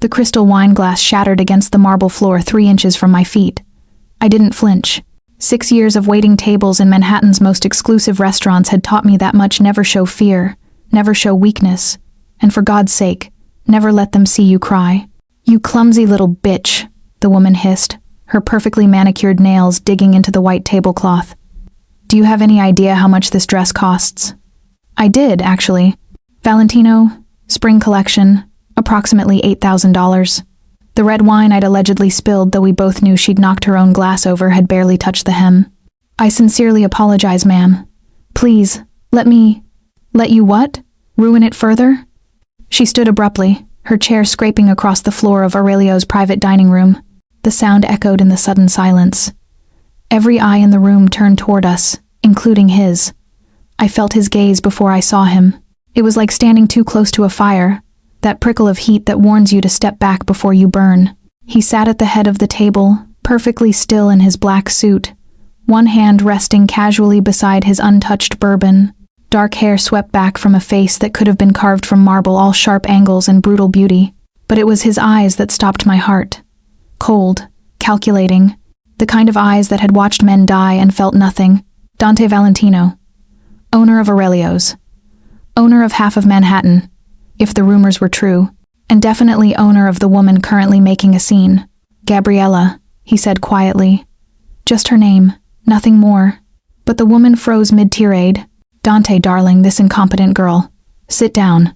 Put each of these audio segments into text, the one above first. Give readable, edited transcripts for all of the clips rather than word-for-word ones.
The crystal wine glass shattered against the marble floor 3 inches from my feet. I didn't flinch. 6 years of waiting tables in Manhattan's most exclusive restaurants had taught me that much: never show fear, never show weakness, and for God's sake, never let them see you cry. "You clumsy little bitch," the woman hissed, her perfectly manicured nails digging into the white tablecloth. "Do you have any idea how much this dress costs?" I did, actually. Valentino, spring collection, approximately $8,000. The red wine I'd allegedly spilled, though we both knew she'd knocked her own glass over, had barely touched the hem. "I sincerely apologize, ma'am. Please, let you what? Ruin it further?" She stood abruptly, her chair scraping across the floor of Aurelio's private dining room. The sound echoed in the sudden silence. Every eye in the room turned toward us, including his. I felt his gaze before I saw him. It was like standing too close to a fire, that prickle of heat that warns you to step back before you burn. He sat at the head of the table, perfectly still in his black suit, one hand resting casually beside his untouched bourbon. Dark hair swept back from a face that could have been carved from marble, all sharp angles and brutal beauty. But it was his eyes that stopped my heart. Cold, calculating, the kind of eyes that had watched men die and felt nothing. Dante Valentino, owner of Aurelio's, owner of half of Manhattan, if the rumors were true, and definitely owner of the woman currently making a scene. "Gabriella," he said quietly. Just her name, nothing more. But the woman froze mid-tirade. "Dante, darling, this incompetent girl. Sit down."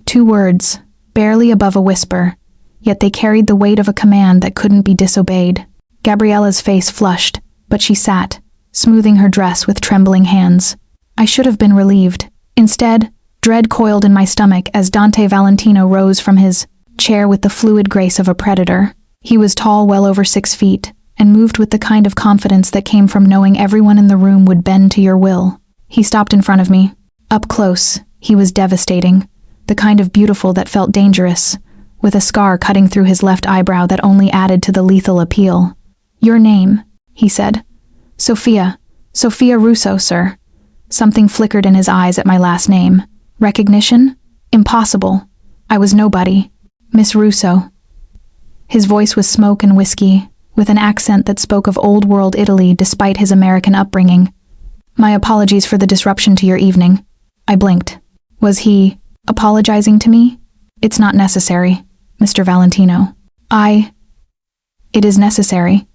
2 words, barely above a whisper, yet they carried the weight of a command that couldn't be disobeyed. Gabriella's face flushed, but she sat, smoothing her dress with trembling hands. I should have been relieved. Instead, dread coiled in my stomach as Dante Valentino rose from his chair with the fluid grace of a predator. He was tall, well over 6 feet, and moved with the kind of confidence that came from knowing everyone in the room would bend to your will. He stopped in front of me. Up close, he was devastating, the kind of beautiful that felt dangerous, with a scar cutting through his left eyebrow that only added to the lethal appeal. "Your name," he said. Sophia Russo, sir." Something flickered in his eyes at my last name. Recognition? Impossible. I was nobody. "Miss Russo." His voice was smoke and whiskey, with an accent that spoke of old-world Italy despite his American upbringing. "My apologies for the disruption to your evening." I blinked. Was he apologizing to me? "It's not necessary, Mr. Valentino." It is necessary."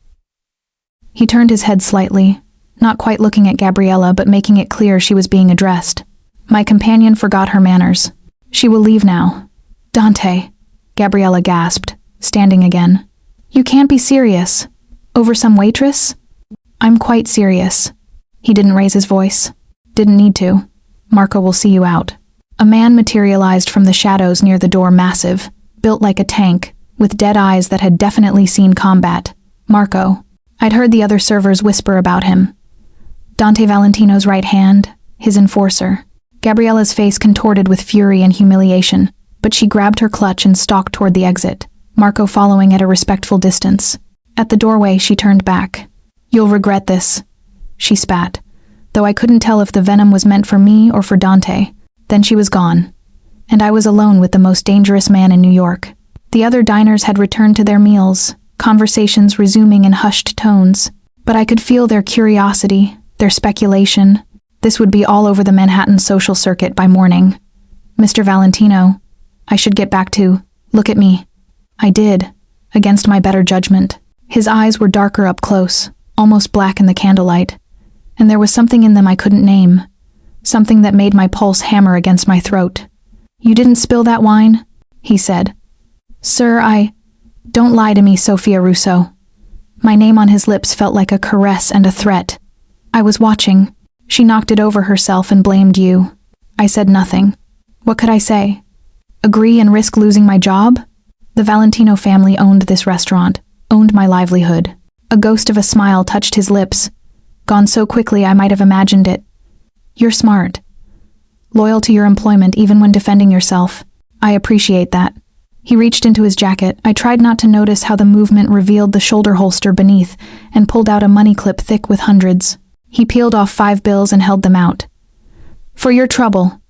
He turned his head slightly, not quite looking at Gabriella but making it clear she was being addressed. My companion forgot her manners. "She will leave now." "Dante," Gabriella gasped, standing again. "You can't be serious. Over some waitress?" "I'm quite serious." He didn't raise his voice. "Didn't need to. Marco will see you out." A man materialized from the shadows near the door, massive, built like a tank, with dead eyes that had definitely seen combat. Marco. I'd heard the other servers whisper about him. Dante Valentino's right hand, his enforcer. Gabriella's face contorted with fury and humiliation, but she grabbed her clutch and stalked toward the exit, Marco following at a respectful distance. At the doorway, she turned back. "You'll regret this," she spat, though I couldn't tell if the venom was meant for me or for Dante. Then she was gone, and I was alone with the most dangerous man in New York. The other diners had returned to their meals, conversations resuming in hushed tones, but I could feel their curiosity, their speculation. This would be all over the Manhattan social circuit by morning. "Mr. Valentino, I should get back to, look at me." I did, against my better judgment. His eyes were darker up close, almost black in the candlelight, and there was something in them I couldn't name, something that made my pulse hammer against my throat. "You didn't spill that wine?" he said. "Sir, Don't lie to me, Sophia Russo." My name on his lips felt like a caress and a threat. "I was watching. She knocked it over herself and blamed you." I said nothing. What could I say? Agree and risk losing my job? The Valentino family owned this restaurant, owned my livelihood. A ghost of a smile touched his lips, gone so quickly I might have imagined it. "You're smart. Loyal to your employment even when defending yourself. I appreciate that." He reached into his jacket. I tried not to notice how the movement revealed the shoulder holster beneath and pulled out a money clip thick with hundreds. He peeled off 5 bills and held them out. "For your trouble."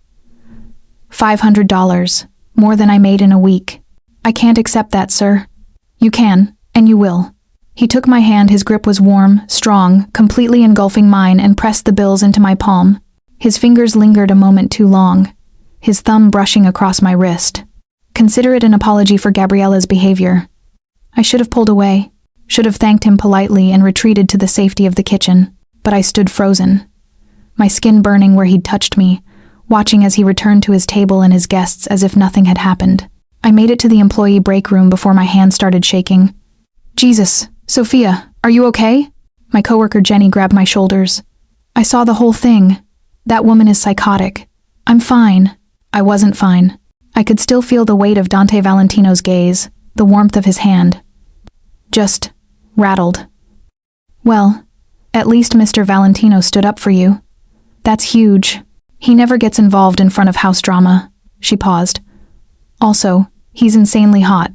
$500, more than I made in a week. I can't accept that, sir. You can, and you will. He took my hand, his grip was warm, strong, completely engulfing mine, and pressed the bills into my palm. His fingers lingered a moment too long, his thumb brushing across my wrist. Consider it an apology for Gabriella's behavior. I should have pulled away, should have thanked him politely and retreated to the safety of the kitchen, but I stood frozen, my skin burning where he'd touched me, watching as he returned to his table and his guests as if nothing had happened. I made it to the employee break room before my hand started shaking. Jesus, Sophia, are you okay? My coworker Jenny grabbed my shoulders. I saw the whole thing. That woman is psychotic. I'm fine. I wasn't fine. I could still feel the weight of Dante Valentino's gaze, the warmth of his hand. Just rattled. Well, at least Mr. Valentino stood up for you. That's huge. He never gets involved in front of house drama. She paused. Also, he's insanely hot.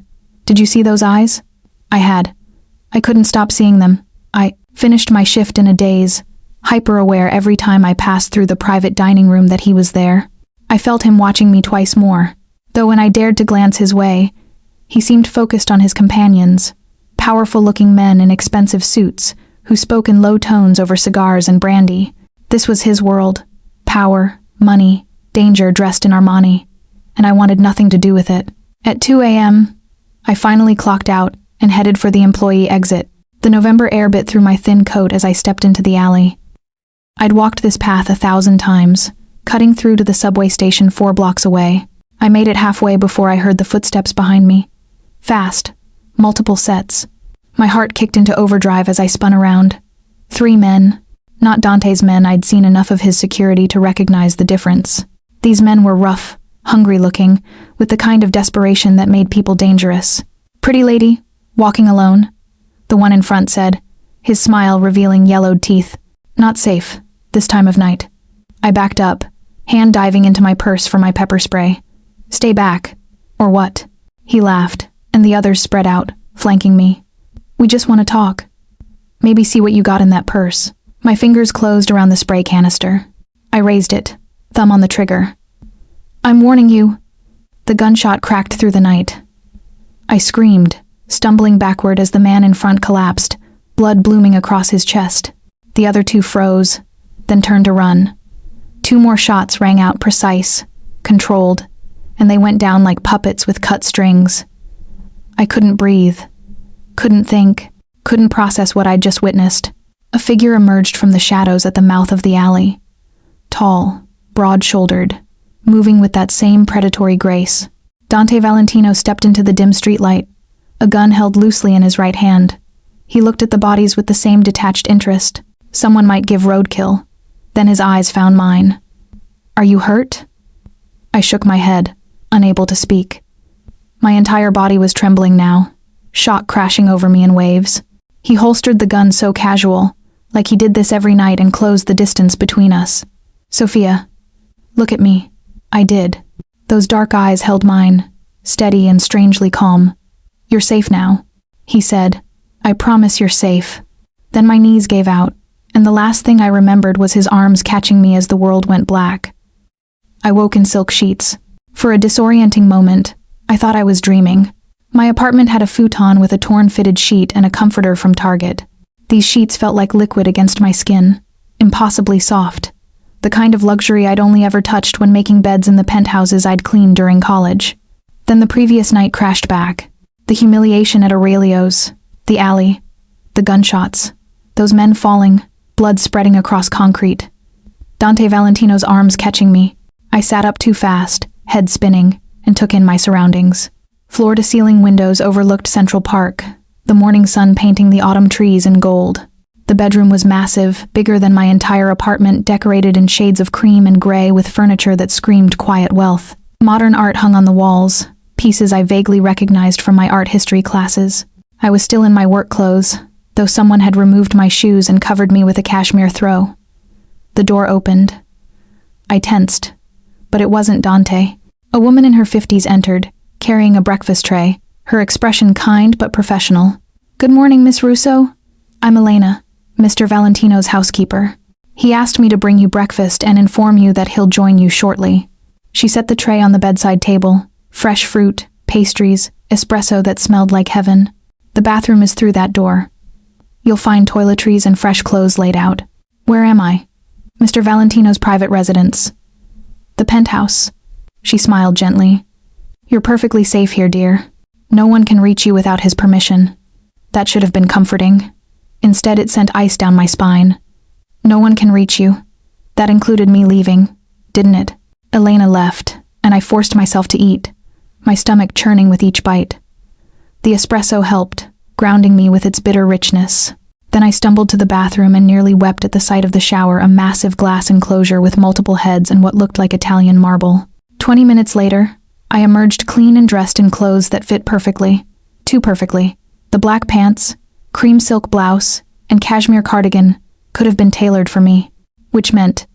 Did you see those eyes? I had. I couldn't stop seeing them. I finished my shift in a daze, hyper-aware every time I passed through the private dining room that he was there. I felt him watching me twice more, though when I dared to glance his way, he seemed focused on his companions, powerful-looking men in expensive suits who spoke in low tones over cigars and brandy. This was his world. Power, money, danger dressed in Armani, and I wanted nothing to do with it. At 2 a.m., I finally clocked out and headed for the employee exit. The November air bit through my thin coat as I stepped into the alley. I'd walked this path 1,000 times, cutting through to the subway station 4 blocks away. I made it halfway before I heard the footsteps behind me. Fast, multiple sets. My heart kicked into overdrive as I spun around. 3 men. Not Dante's men. I'd seen enough of his security to recognize the difference. These men were rough, hungry-looking, with the kind of desperation that made people dangerous. "Pretty lady, walking alone?" the one in front said, his smile revealing yellowed teeth. "Not safe, this time of night." I backed up, hand diving into my purse for my pepper spray. "Stay back. Or what?" He laughed, and the others spread out, flanking me. "We just want to talk. Maybe see what you got in that purse." My fingers closed around the spray canister. I raised it, thumb on the trigger. "I'm warning you." The gunshot cracked through the night. I screamed, stumbling backward as the man in front collapsed, blood blooming across his chest. The other 2 froze, then turned to run. 2 more shots rang out, precise, controlled, and they went down like puppets with cut strings. I couldn't breathe, couldn't think, couldn't process what I'd just witnessed. A figure emerged from the shadows at the mouth of the alley. Tall, broad-shouldered, moving with that same predatory grace. Dante Valentino stepped into the dim streetlight, a gun held loosely in his right hand. He looked at the bodies with the same detached interest. Someone might give roadkill. Then his eyes found mine. "Are you hurt?" I shook my head, unable to speak. My entire body was trembling now, shock crashing over me in waves. He holstered the gun so casual, like he did this every night, and closed the distance between us. "Sophia, look at me." I did. Those dark eyes held mine, steady and strangely calm. "You're safe now," he said. "I promise you're safe." Then my knees gave out, and the last thing I remembered was his arms catching me as the world went black. I woke in silk sheets. For a disorienting moment, I thought I was dreaming. My apartment had a futon with a torn fitted sheet and a comforter from Target. These sheets felt like liquid against my skin, impossibly soft, the kind of luxury I'd only ever touched when making beds in the penthouses I'd cleaned during college. Then the previous night crashed back. The humiliation at Aurelio's, the alley, the gunshots, those men falling, blood spreading across concrete. Dante Valentino's arms catching me. I sat up too fast, head spinning, and took in my surroundings. Floor-to-ceiling windows overlooked Central Park, the morning sun painting the autumn trees in gold. The bedroom was massive, bigger than my entire apartment, decorated in shades of cream and gray with furniture that screamed quiet wealth. Modern art hung on the walls, pieces I vaguely recognized from my art history classes. I was still in my work clothes, though someone had removed my shoes and covered me with a cashmere throw. The door opened. I tensed, but it wasn't Dante. A woman in her 50s entered, carrying a breakfast tray, her expression kind but professional. "Good morning, Miss Russo. I'm Elena, Mr. Valentino's housekeeper. He asked me to bring you breakfast and inform you that he'll join you shortly." She set the tray on the bedside table, fresh fruit, pastries, espresso that smelled like heaven. The bathroom is through that door. You'll find toiletries and fresh clothes laid out. Where am I? Mr. Valentino's private residence. The penthouse. She smiled gently. You're perfectly safe here, dear. No one can reach you without his permission. That should have been comforting. Instead, it sent ice down my spine. No one can reach you. That included me leaving, didn't it? Elena left, and I forced myself to eat, my stomach churning with each bite. The espresso helped, grounding me with its bitter richness. Then I stumbled to the bathroom and nearly wept at the sight of the shower, a massive glass enclosure with multiple heads and what looked like Italian marble. 20 minutes later, I emerged clean and dressed in clothes that fit perfectly. Too perfectly. The black pants, cream silk blouse, and cashmere cardigan could have been tailored for me, which meant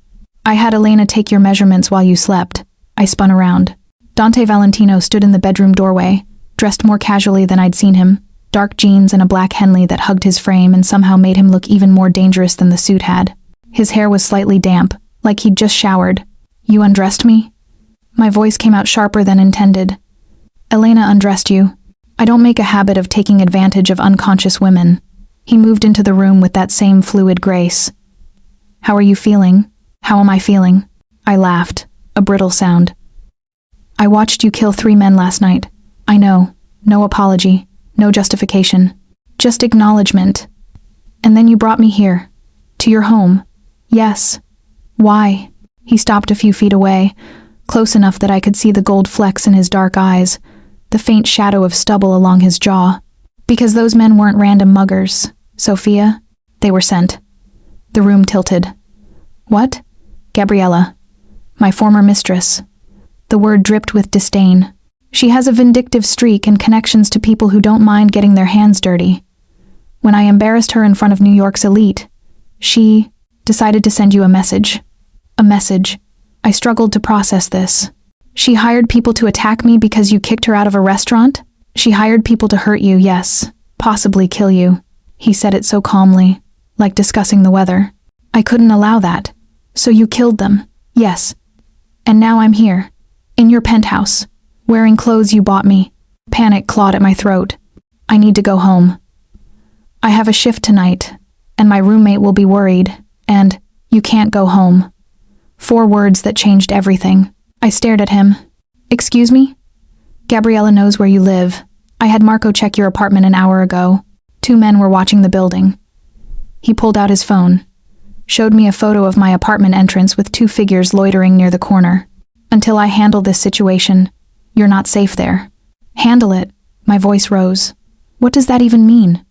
I had Elena take your measurements while you slept. I spun around. Dante Valentino stood in the bedroom doorway, dressed more casually than I'd seen him, dark jeans and a black Henley that hugged his frame and somehow made him look even more dangerous than the suit had. His hair was slightly damp, like he'd just showered. You undressed me? My voice came out sharper than intended. Elena undressed you. I don't make a habit of taking advantage of unconscious women. He moved into the room with that same fluid grace. How are you feeling? How am I feeling? I laughed, a brittle sound. I watched you kill 3 men last night. I know. No apology. No justification. Just acknowledgement. And then you brought me here. To your home. Yes. Why? He stopped a few feet away, close enough that I could see the gold flecks in his dark eyes, the faint shadow of stubble along his jaw. Because those men weren't random muggers, Sophia. They were sent. The room tilted. What? Gabriella. My former mistress. The word dripped with disdain. She has a vindictive streak and connections to people who don't mind getting their hands dirty. When I embarrassed her in front of New York's elite, she decided to send you a message. A message. I struggled to process this. She hired people to attack me because you kicked her out of a restaurant? She hired people to hurt you, yes. Possibly kill you. He said it so calmly, like discussing the weather. I couldn't allow that. So you killed them. Yes. And now I'm here. In your penthouse. Wearing clothes you bought me. Panic clawed at my throat. I need to go home. I have a shift tonight, and my roommate will be worried, and you can't go home. 4 words that changed everything. I stared at him. Excuse me? Gabriella knows where you live. I had Marco check your apartment an hour ago. 2 men were watching the building. He pulled out his phone, showed me a photo of my apartment entrance with 2 figures loitering near the corner. Until I handle this situation, you're not safe there. Handle it. My voice rose. What does that even mean?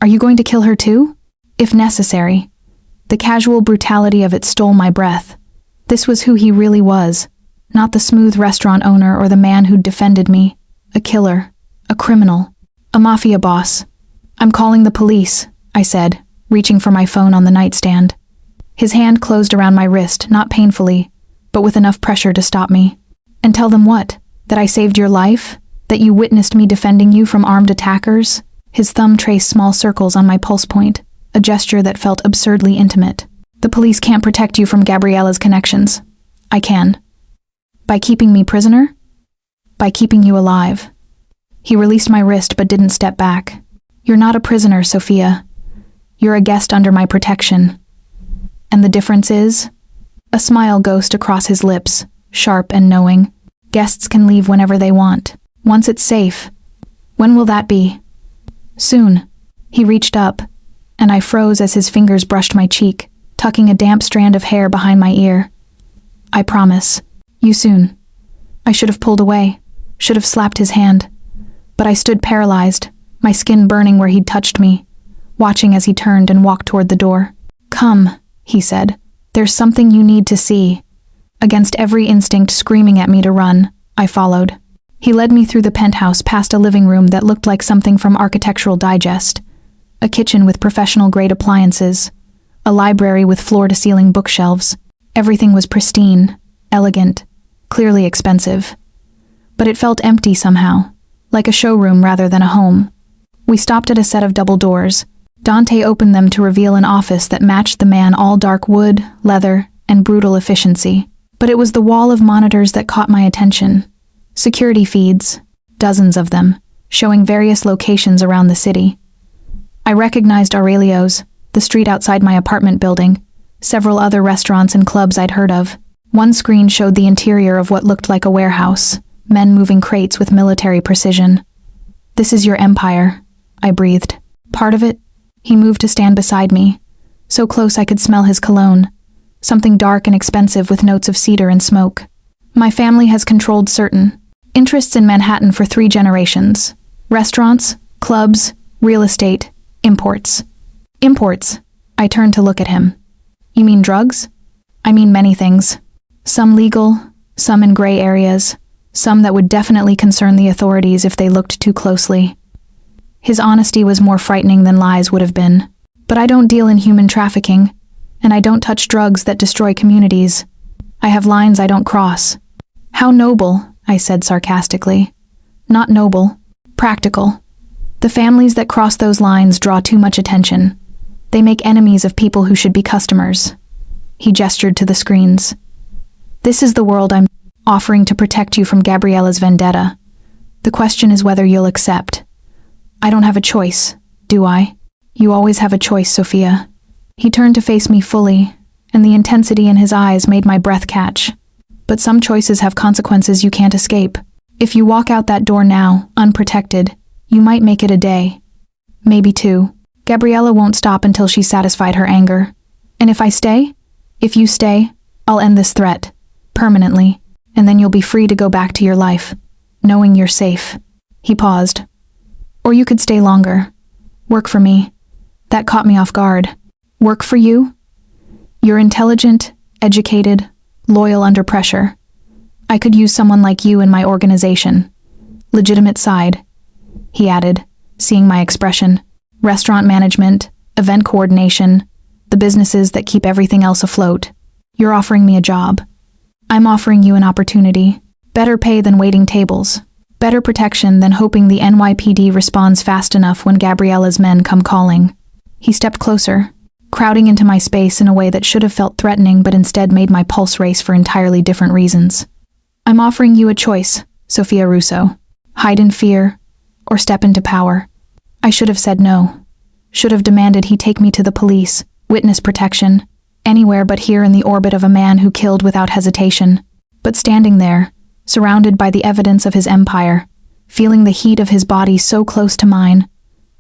Are you going to kill her too? If necessary. The casual brutality of it stole my breath. This was who he really was. Not the smooth restaurant owner or the man who'd defended me. A killer. A criminal. A mafia boss. I'm calling the police, I said, reaching for my phone on the nightstand. His hand closed around my wrist, not painfully, but with enough pressure to stop me. And tell them what? That I saved your life? That you witnessed me defending you from armed attackers? His thumb traced small circles on my pulse point, a gesture that felt absurdly intimate. The police can't protect you from Gabriella's connections. I can. By keeping me prisoner? By keeping you alive. He released my wrist but didn't step back. You're not a prisoner, Sophia. You're a guest under my protection. And the difference is? A smile ghosted across his lips, sharp and knowing. Guests can leave whenever they want, once it's safe. When will that be? Soon. He reached up, and I froze as his fingers brushed my cheek, tucking a damp strand of hair behind my ear. I promise. You soon. I should have pulled away, should have slapped his hand. But I stood paralyzed, my skin burning where he'd touched me, watching as he turned and walked toward the door. Come, he said. There's something you need to see. Against every instinct screaming at me to run, I followed. He led me through the penthouse past a living room that looked like something from Architectural Digest, a kitchen with professional-grade appliances, a library with floor-to-ceiling bookshelves. Everything was pristine, elegant, clearly expensive. But it felt empty somehow, like a showroom rather than a home. We stopped at a set of double doors. Dante opened them to reveal an office that matched the man, all dark wood, leather, and brutal efficiency. But it was the wall of monitors that caught my attention. Security feeds, dozens of them, showing various locations around the city. I recognized Aurelio's, the street outside my apartment building, several other restaurants and clubs I'd heard of. One screen showed the interior of what looked like a warehouse, men moving crates with military precision. "This is your empire," I breathed. "Part of it?" He moved to stand beside me, so close I could smell his cologne, something dark and expensive with notes of cedar and smoke. "My family has controlled certain interests in Manhattan for 3 generations. Restaurants, clubs, real estate, imports." "Imports?" I turned to look at him. "You mean drugs?" "I mean many things. Some legal, some in gray areas, some that would definitely concern the authorities if they looked too closely." His honesty was more frightening than lies would have been. "But I don't deal in human trafficking, and I don't touch drugs that destroy communities. I have lines I don't cross." "How noble," I said sarcastically. "Not noble, practical. The families that cross those lines draw too much attention. They make enemies of people who should be customers." He gestured to the screens. "This is the world I'm offering to protect you from Gabriella's vendetta. The question is whether you'll accept." "I don't have a choice, do I?" "You always have a choice, Sophia." He turned to face me fully, and the intensity in his eyes made my breath catch. "But some choices have consequences you can't escape. If you walk out that door now, unprotected, you might make it a day. Maybe 2. Gabriella won't stop until she's satisfied her anger. And if you stay, I'll end this threat, permanently, and then you'll be free to go back to your life, knowing you're safe." He paused. "Or you could stay longer. Work for me." That caught me off guard. "Work for you? You're intelligent, educated, loyal under pressure. I could use someone like you in my organization. Legitimate side," he added, seeing my expression. "Restaurant management, event coordination, the businesses that keep everything else afloat. You're offering me a job. I'm offering you an opportunity. Better pay than waiting tables. Better protection than hoping the NYPD responds fast enough when Gabriella's men come calling." He stepped closer, crowding into my space in a way that should have felt threatening but instead made my pulse race for entirely different reasons. "I'm offering you a choice, Sophia Russo. Hide in fear, or step into power." I should have said no. Should have demanded he take me to the police, witness protection, anywhere but here in the orbit of a man who killed without hesitation. But standing there, surrounded by the evidence of his empire, feeling the heat of his body so close to mine,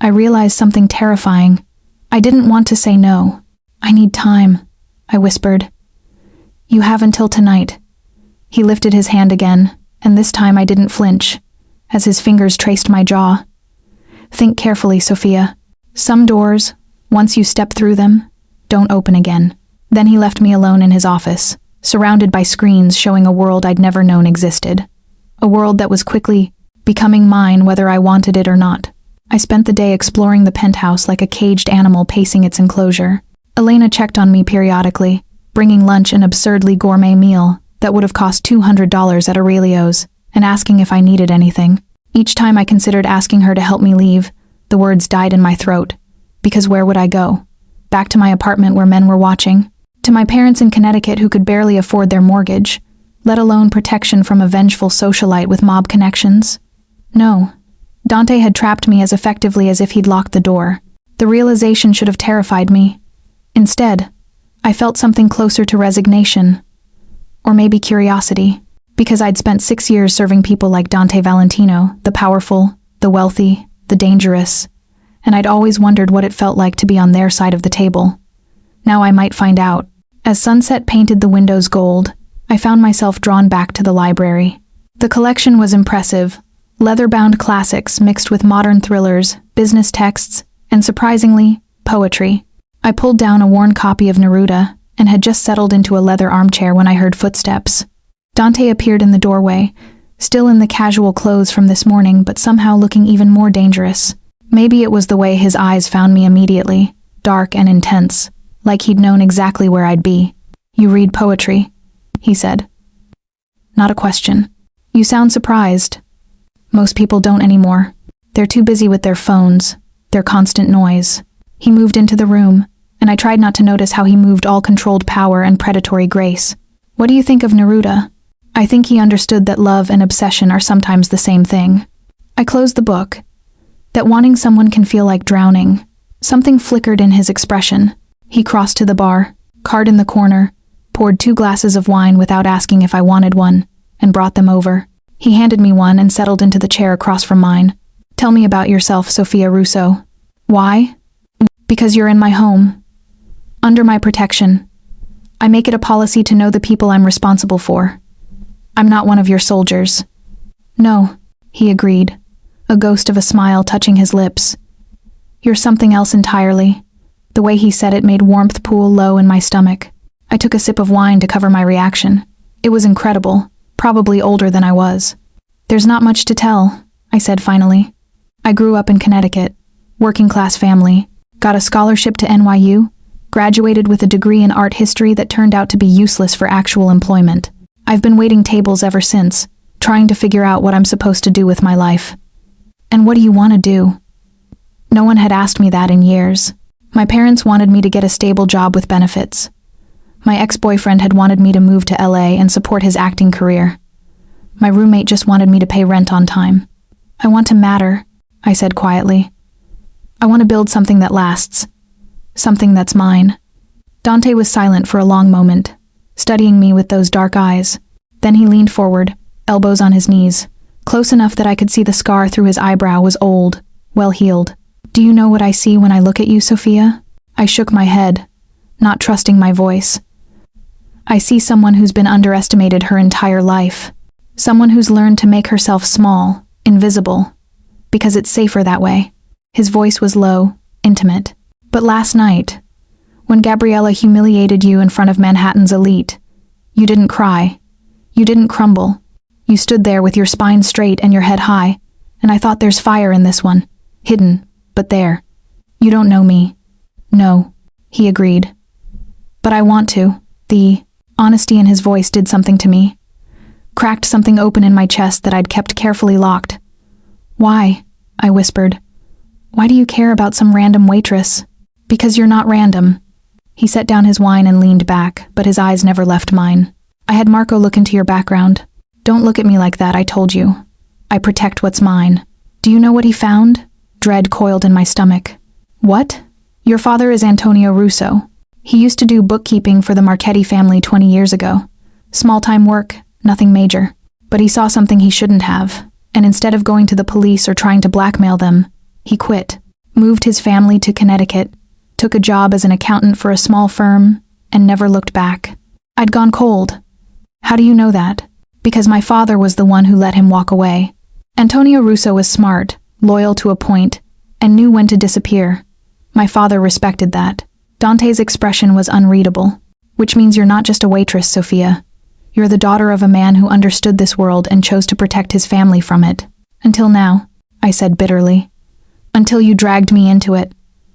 I realized something terrifying. I didn't want to say no. "I need time," I whispered. "You have until tonight." He lifted his hand again, and this time I didn't flinch, as his fingers traced my jaw. "Think carefully, Sophia. Some doors, once you step through them, don't open again." Then he left me alone in his office, surrounded by screens showing a world I'd never known existed. A world that was quickly becoming mine whether I wanted it or not. I spent the day exploring the penthouse like a caged animal pacing its enclosure. Elena checked on me periodically, bringing lunch an absurdly gourmet meal that would have cost $200 at Aurelio's, and asking if I needed anything. Each time I considered asking her to help me leave, the words died in my throat. Because where would I go? Back to my apartment where men were watching? To my parents in Connecticut who could barely afford their mortgage, let alone protection from a vengeful socialite with mob connections? No. Dante had trapped me as effectively as if he'd locked the door. The realization should have terrified me. Instead, I felt something closer to resignation. Or maybe curiosity. Because I'd spent 6 years serving people like Dante Valentino, the powerful, the wealthy, the dangerous, and I'd always wondered what it felt like to be on their side of the table. Now I might find out. As sunset painted the windows gold, I found myself drawn back to the library. The collection was impressive. Leather-bound classics mixed with modern thrillers, business texts, and surprisingly, poetry. I pulled down a worn copy of Neruda and had just settled into a leather armchair when I heard footsteps. Dante appeared in the doorway, still in the casual clothes from this morning, but somehow looking even more dangerous. Maybe it was the way his eyes found me immediately, dark and intense, like he'd known exactly where I'd be. "You read poetry," he said. Not a question. "You sound surprised." "Most people don't anymore. They're too busy with their phones, their constant noise." He moved into the room, and I tried not to notice how he moved all controlled power and predatory grace. "What do you think of Neruda?" "I think he understood that love and obsession are sometimes the same thing." I closed the book. That wanting someone can feel like drowning. Something flickered in his expression. He crossed to the bar, card in the corner, poured 2 glasses of wine without asking if I wanted one, and brought them over. He handed me one and settled into the chair across from mine. Tell me about yourself, Sophia Russo. Why? Because you're in my home. Under my protection. I make it a policy to know the people I'm responsible for. I'm not one of your soldiers. No, he agreed, a ghost of a smile touching his lips. You're something else entirely. The way he said it made warmth pool low in my stomach. I took a sip of wine to cover my reaction. It was incredible, probably older than I was. There's not much to tell, I said finally. I grew up in Connecticut, working-class family, got a scholarship to NYU, graduated with a degree in art history that turned out to be useless for actual employment. I've been waiting tables ever since, trying to figure out what I'm supposed to do with my life. And what do you want to do? No one had asked me that in years. My parents wanted me to get a stable job with benefits. My ex-boyfriend had wanted me to move to LA and support his acting career. My roommate just wanted me to pay rent on time. I want to matter, I said quietly. I want to build something that lasts. Something that's mine. Dante was silent for a long moment, studying me with those dark eyes. Then he leaned forward, elbows on his knees. Close enough that I could see the scar through his eyebrow was old, well-healed. Do you know what I see when I look at you, Sophia? I shook my head, not trusting my voice. I see someone who's been underestimated her entire life. Someone who's learned to make herself small, invisible, because it's safer that way. His voice was low, intimate. But last night, when Gabriella humiliated you in front of Manhattan's elite, you didn't cry. You didn't crumble. You stood there with your spine straight and your head high, and I thought there's fire in this one. Hidden, but there. You don't know me. No, he agreed. But I want to. The honesty in his voice did something to me. Cracked something open in my chest that I'd kept carefully locked. Why? I whispered. Why do you care about some random waitress? Because you're not random. He set down his wine and leaned back, but his eyes never left mine. I had Marco look into your background. Don't look at me like that, I told you. I protect what's mine. Do you know what he found? Dread coiled in my stomach. What? Your father is Antonio Russo. He used to do bookkeeping for the Marchetti family 20 years ago. Small-time work, nothing major. But he saw something he shouldn't have, and instead of going to the police or trying to blackmail them, he quit, moved his family to Connecticut, took a job as an accountant for a small firm, and never looked back. I'd gone cold. How do you know that? Because my father was the one who let him walk away. Antonio Russo was smart, loyal to a point, and knew when to disappear. My father respected that. Dante's expression was unreadable. Which means you're not just a waitress, Sophia. You're the daughter of a man who understood this world and chose to protect his family from it. Until now, I said bitterly. Until you dragged me into it.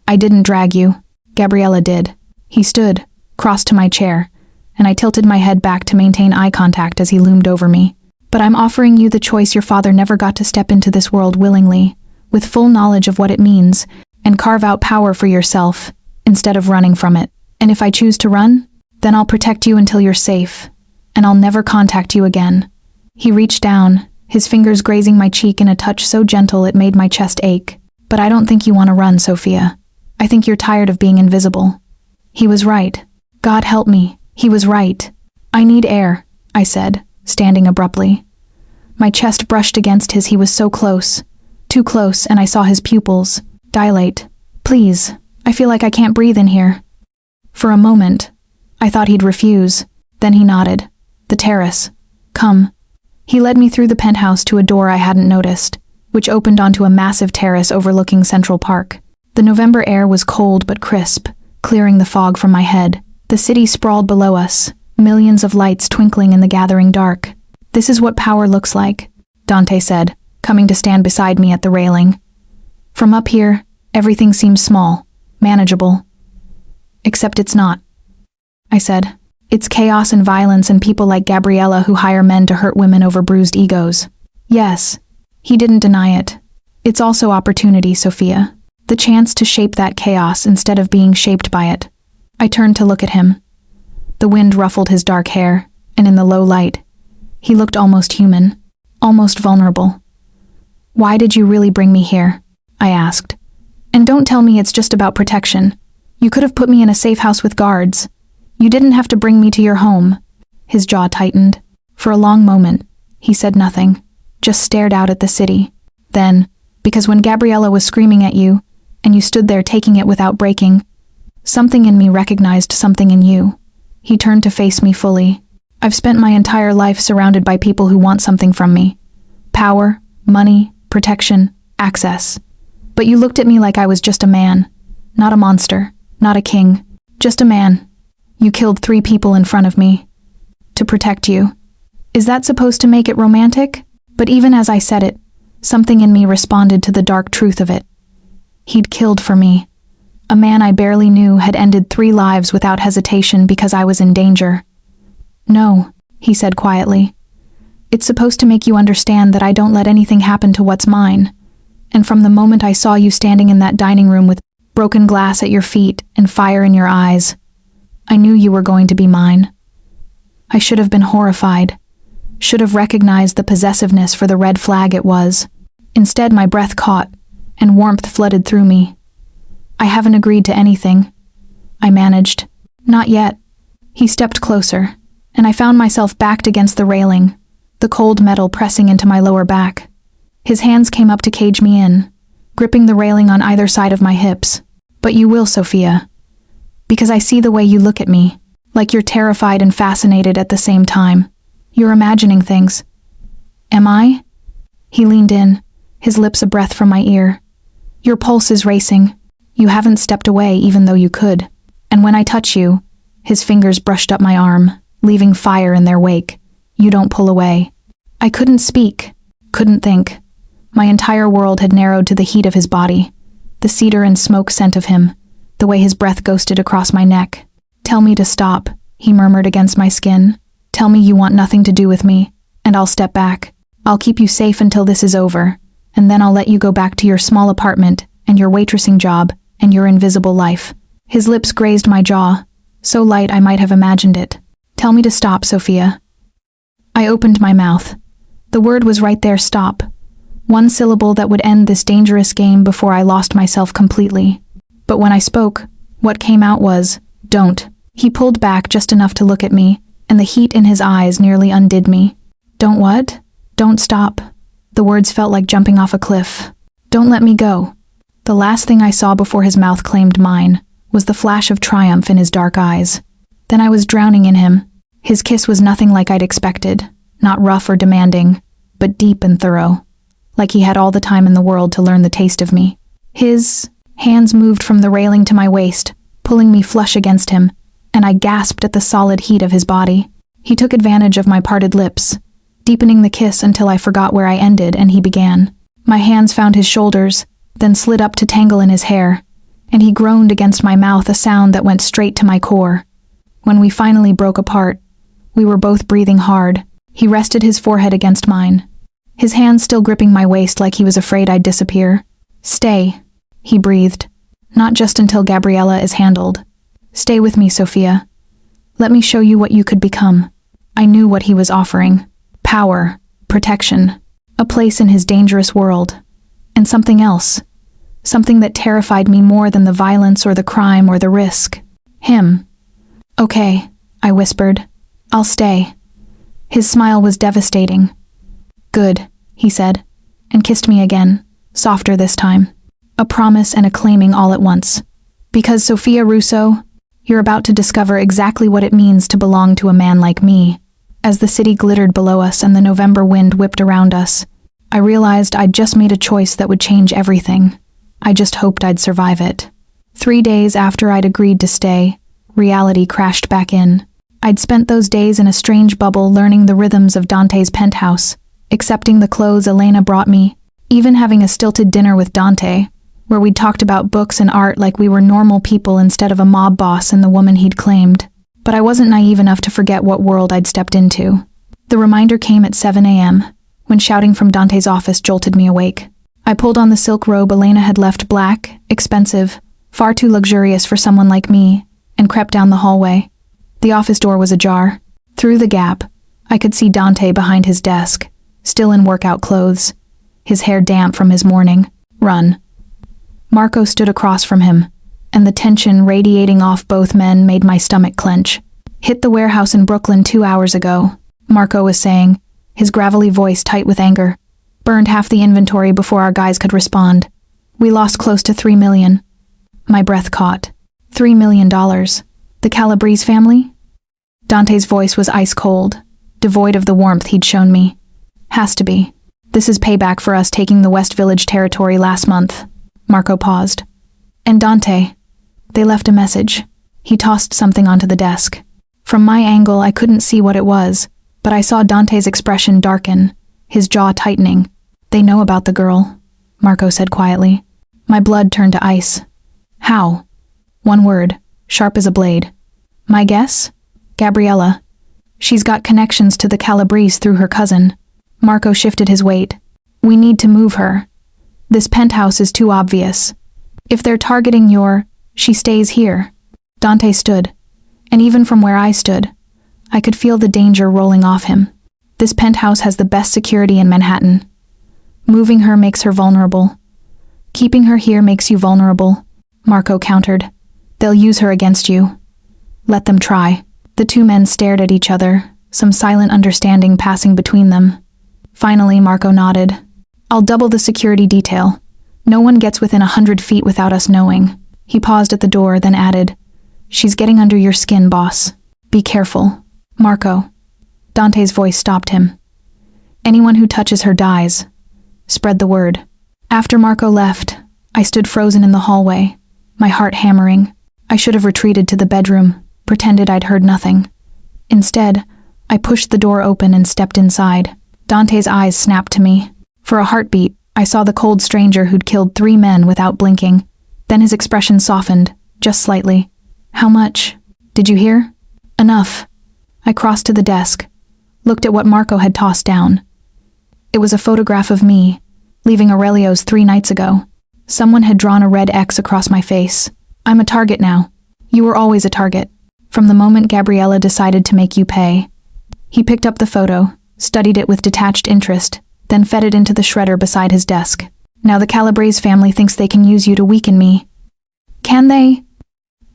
I didn't drag you. Gabriella did. He stood, crossed to my chair, and I tilted my head back to maintain eye contact as he loomed over me. But I'm offering you the choice. Your father never got to step into this world willingly, with full knowledge of what it means, and carve out power for yourself, instead of running from it. And if I choose to run, then I'll protect you until you're safe, and I'll never contact you again. He reached down, his fingers grazing my cheek in a touch so gentle it made my chest ache. But I don't think you want to run, Sophia. I think you're tired of being invisible. He was right. God help me, he was right. I need air, I said, standing abruptly. My chest brushed against his. He was so close. Too close, and I saw his pupils dilate. Please, I feel like I can't breathe in here. For a moment, I thought he'd refuse. Then he nodded. The terrace. Come. He led me through the penthouse to a door I hadn't noticed, which opened onto a massive terrace overlooking Central Park. The November air was cold but crisp, clearing the fog from my head. The city sprawled below us, millions of lights twinkling in the gathering dark. This is what power looks like, Dante said, coming to stand beside me at the railing. From up here, everything seems small, manageable. Except it's not, I said. It's chaos and violence and people like Gabriella who hire men to hurt women over bruised egos. Yes, he didn't deny it. It's also opportunity, Sophia. The chance to shape that chaos instead of being shaped by it. I turned to look at him. The wind ruffled his dark hair, and in the low light, he looked almost human, almost vulnerable. Why did you really bring me here? I asked. And don't tell me it's just about protection. You could have put me in a safe house with guards. You didn't have to bring me to your home. His jaw tightened. For a long moment, he said nothing, just stared out at the city. Then, because when Gabriella was screaming at you, and you stood there taking it without breaking, something in me recognized something in you. He turned to face me fully. I've spent my entire life surrounded by people who want something from me. Power, money, protection, access. But you looked at me like I was just a man. Not a monster, not a king, just a man. You killed 3 people in front of me. To protect you. Is that supposed to make it romantic? But even as I said it, something in me responded to the dark truth of it. He'd killed for me. A man I barely knew had ended 3 lives without hesitation because I was in danger. No, he said quietly. It's supposed to make you understand that I don't let anything happen to what's mine. And from the moment I saw you standing in that dining room with broken glass at your feet and fire in your eyes, I knew you were going to be mine. I should have been horrified. Should have recognized the possessiveness for the red flag it was. Instead, my breath caught, and warmth flooded through me. I haven't agreed to anything. I managed. Not yet. He stepped closer, and I found myself backed against the railing, the cold metal pressing into my lower back. His hands came up to cage me in, gripping the railing on either side of my hips. But you will, Sophia. Because I see the way you look at me, like you're terrified and fascinated at the same time. You're imagining things. Am I? He leaned in, his lips a breath from my ear. Your pulse is racing. You haven't stepped away even though you could. And when I touch you, his fingers brushed up my arm, leaving fire in their wake. You don't pull away. I couldn't speak, couldn't think. My entire world had narrowed to the heat of his body, the cedar and smoke scent of him, the way his breath ghosted across my neck. Tell me to stop, he murmured against my skin. Tell me you want nothing to do with me, and I'll step back. I'll keep you safe until this is over, and then I'll let you go back to your small apartment and your waitressing job and your invisible life. His lips grazed my jaw, so light I might have imagined it. Tell me to stop, Sophia. I opened my mouth. The word was right there, stop. One syllable that would end this dangerous game before I lost myself completely. But when I spoke, what came out was, don't. He pulled back just enough to look at me, and the heat in his eyes nearly undid me. Don't what? Don't stop. The words felt like jumping off a cliff. Don't let me go. The last thing I saw before his mouth claimed mine was the flash of triumph in his dark eyes. Then I was drowning in him. His kiss was nothing like I'd expected, not rough or demanding, but deep and thorough, like he had all the time in the world to learn the taste of me. His hands moved from the railing to my waist, pulling me flush against him, and I gasped at the solid heat of his body. He took advantage of my parted lips, deepening the kiss until I forgot where I ended and he began. My hands found his shoulders, then slid up to tangle in his hair, and he groaned against my mouth, a sound that went straight to my core. When we finally broke apart, we were both breathing hard. He rested his forehead against mine, his hands still gripping my waist like he was afraid I'd disappear. Stay, he breathed. Not just until Gabriella is handled. Stay with me, Sophia. Let me show you what you could become. I knew what he was offering. Power, protection, a place in his dangerous world. And something else. Something that terrified me more than the violence or the crime or the risk. Him. Okay, I whispered. I'll stay. His smile was devastating. Good, he said, and kissed me again, softer this time. A promise and a claiming all at once. Because, Sophia Russo, you're about to discover exactly what it means to belong to a man like me. As the city glittered below us and the November wind whipped around us, I realized I'd just made a choice that would change everything. I just hoped I'd survive it. 3 days after I'd agreed to stay, reality crashed back in. I'd spent those days in a strange bubble learning the rhythms of Dante's penthouse, accepting the clothes Elena brought me, even having a stilted dinner with Dante, where we'd talked about books and art like we were normal people instead of a mob boss and the woman he'd claimed. But I wasn't naive enough to forget what world I'd stepped into. The reminder came at 7 a.m., when shouting from Dante's office jolted me awake. I pulled on the silk robe Elena had left, black, expensive, far too luxurious for someone like me, and crept down the hallway. The office door was ajar. Through the gap, I could see Dante behind his desk, still in workout clothes. his hair damp from his mourning. "Run." Marco stood across from him, and the tension radiating off both men made my stomach clench. "Hit the warehouse in Brooklyn 2 hours ago," Marco was saying, his gravelly voice tight with anger. "Burned half the inventory before our guys could respond. We lost close to $3 million. My breath caught. $3 million. The Calabrese family? Dante's voice was ice cold, devoid of the warmth he'd shown me. "Has to be. This is payback for us taking the West Village territory last month." Marco paused. "And Dante." They left a message. He tossed something onto the desk. From my angle, I couldn't see what it was, but I saw Dante's expression darken, his jaw tightening. "They know about the girl," Marco said quietly. My blood turned to ice. "How?" One word, sharp as a blade. "My guess? Gabriella. She's got connections to the Calabrese through her cousin." Marco shifted his weight. "We need to move her. This penthouse is too obvious. If they're targeting she stays here." Dante stood, and even from where I stood, I could feel the danger rolling off him. "This penthouse has the best security in Manhattan. Moving her makes her vulnerable. Keeping her here makes you vulnerable," Marco countered. "They'll use her against you. Let them try." The two men stared at each other, some silent understanding passing between them. Finally, Marco nodded. "I'll double the security detail. No one gets within 100 feet without us knowing." He paused at the door, then added, "She's getting under your skin, boss. Be careful." "Marco." Dante's voice stopped him. "Anyone who touches her dies. Spread the word." After Marco left, I stood frozen in the hallway, my heart hammering. I should have retreated to the bedroom, pretended I'd heard nothing. Instead, I pushed the door open and stepped inside. Dante's eyes snapped to me. For a heartbeat, I saw the cold stranger who'd killed 3 men without blinking. Then his expression softened, just slightly. "How much? Did you hear?" "Enough." I crossed to the desk, looked at what Marco had tossed down. It was a photograph of me, leaving Aurelio's 3 nights ago. Someone had drawn a red X across my face. "I'm a target now. You were always a target. From the moment Gabriella decided to make you pay." He picked up the photo, studied it with detached interest, then fed it into the shredder beside his desk. "Now the Calabrese family thinks they can use you to weaken me. Can they?"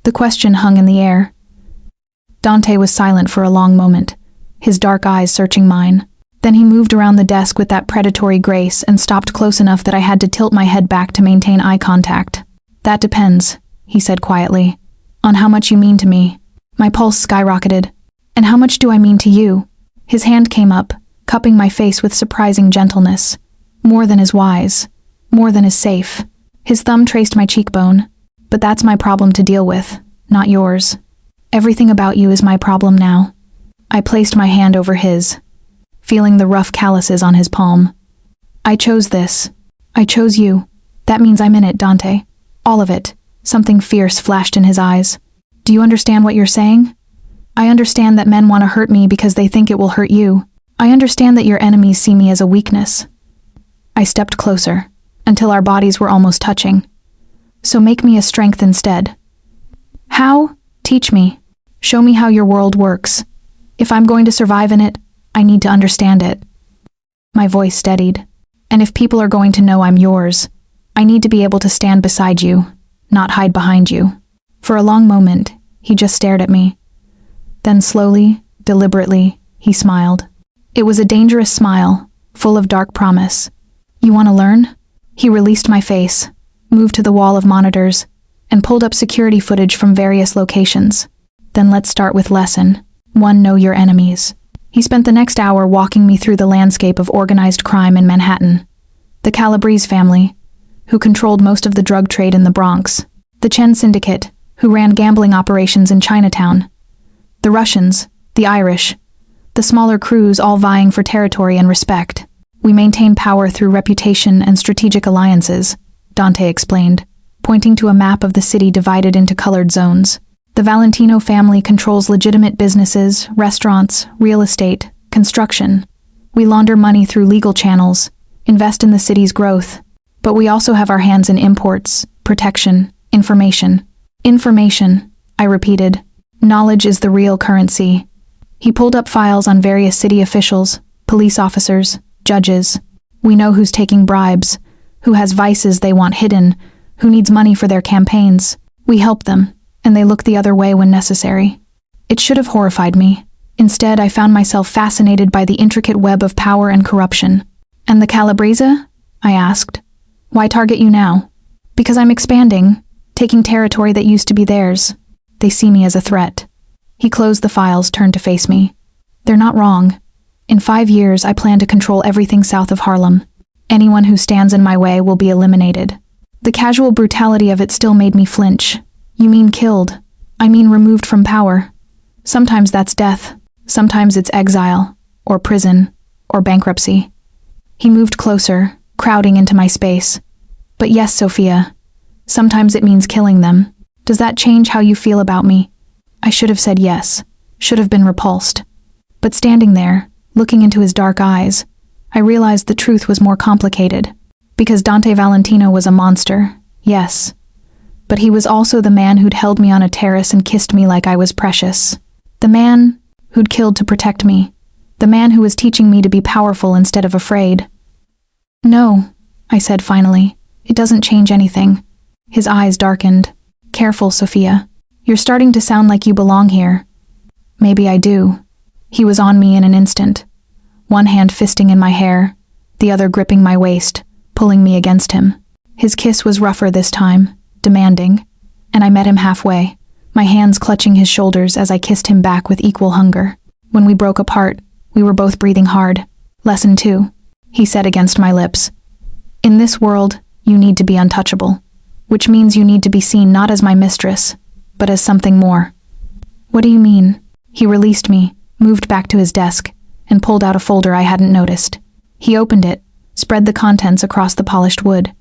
The question hung in the air. Dante was silent for a long moment, his dark eyes searching mine. Then he moved around the desk with that predatory grace and stopped close enough that I had to tilt my head back to maintain eye contact. "That depends," he said quietly, "on how much you mean to me." My pulse skyrocketed. "And how much do I mean to you?" His hand came up, cupping my face with surprising gentleness. More than is wise. More than is safe. His thumb traced my cheekbone. "But that's my problem to deal with, not yours. Everything about you is my problem now." I placed my hand over his, feeling the rough calluses on his palm. "I chose this. I chose you. That means I'm in it, Dante. All of it." Something fierce flashed in his eyes. "Do you understand what you're saying? I understand that men want to hurt me because they think it will hurt you. I understand that your enemies see me as a weakness." I stepped closer, until our bodies were almost touching. "So make me a strength instead." "How? Teach me. Show me how your world works. If I'm going to survive in it, I need to understand it." My voice steadied. "And if people are going to know I'm yours, I need to be able to stand beside you, not hide behind you." For a long moment, he just stared at me. Then slowly, deliberately, he smiled. It was a dangerous smile, full of dark promise. "You want to learn?" He released my face, moved to the wall of monitors, and pulled up security footage from various locations. "Then let's start with lesson 1: know your enemies." He spent the next hour walking me through the landscape of organized crime in Manhattan. The Calabrese family, who controlled most of the drug trade in the Bronx. The Chen Syndicate, who ran gambling operations in Chinatown. The Russians, the Irish, the smaller crews all vying for territory and respect. "We maintain power through reputation and strategic alliances," Dante explained, pointing to a map of the city divided into colored zones. "The Valentino family controls legitimate businesses, restaurants, real estate, construction. We launder money through legal channels, invest in the city's growth. But we also have our hands in imports, protection, information." "Information," I repeated. "Knowledge is the real currency." He pulled up files on various city officials, police officers, judges. We know who's taking bribes, who has vices they want hidden, who needs money for their campaigns. We help them, and they look the other way when necessary. It should have horrified me. Instead, I found myself fascinated by the intricate web of power and corruption. "And the Calabrese?" I asked. "Why target you now?" "Because I'm expanding, taking territory that used to be theirs. They see me as a threat." He closed the files, turned to face me. "They're not wrong. In 5 years, I plan to control everything south of Harlem. Anyone who stands in my way will be eliminated." The casual brutality of it still made me flinch. "You mean killed? I mean removed from power. Sometimes that's death. Sometimes it's exile, or prison, or bankruptcy." He moved closer, crowding into my space. "But yes, Sophia, sometimes it means killing them. Does that change how you feel about me?" I should have said yes, should have been repulsed. But standing there, looking into his dark eyes, I realized the truth was more complicated. Because Dante Valentino was a monster, yes. But he was also the man who'd held me on a terrace and kissed me like I was precious. The man who'd killed to protect me. The man who was teaching me to be powerful instead of afraid. "No," I said finally. "It doesn't change anything." His eyes darkened. "Careful, Sophia. You're starting to sound like you belong here." "Maybe I do." He was on me in an instant. One hand fisting in my hair, the other gripping my waist, pulling me against him. His kiss was rougher this time, demanding, and I met him halfway, my hands clutching his shoulders as I kissed him back with equal hunger. When we broke apart, we were both breathing hard. "Lesson 2, he said against my lips. "In this world, you need to be untouchable, which means you need to be seen not as my mistress, but as something more." "What do you mean?" He released me, moved back to his desk, and pulled out a folder I hadn't noticed. He opened it, spread the contents across the polished wood.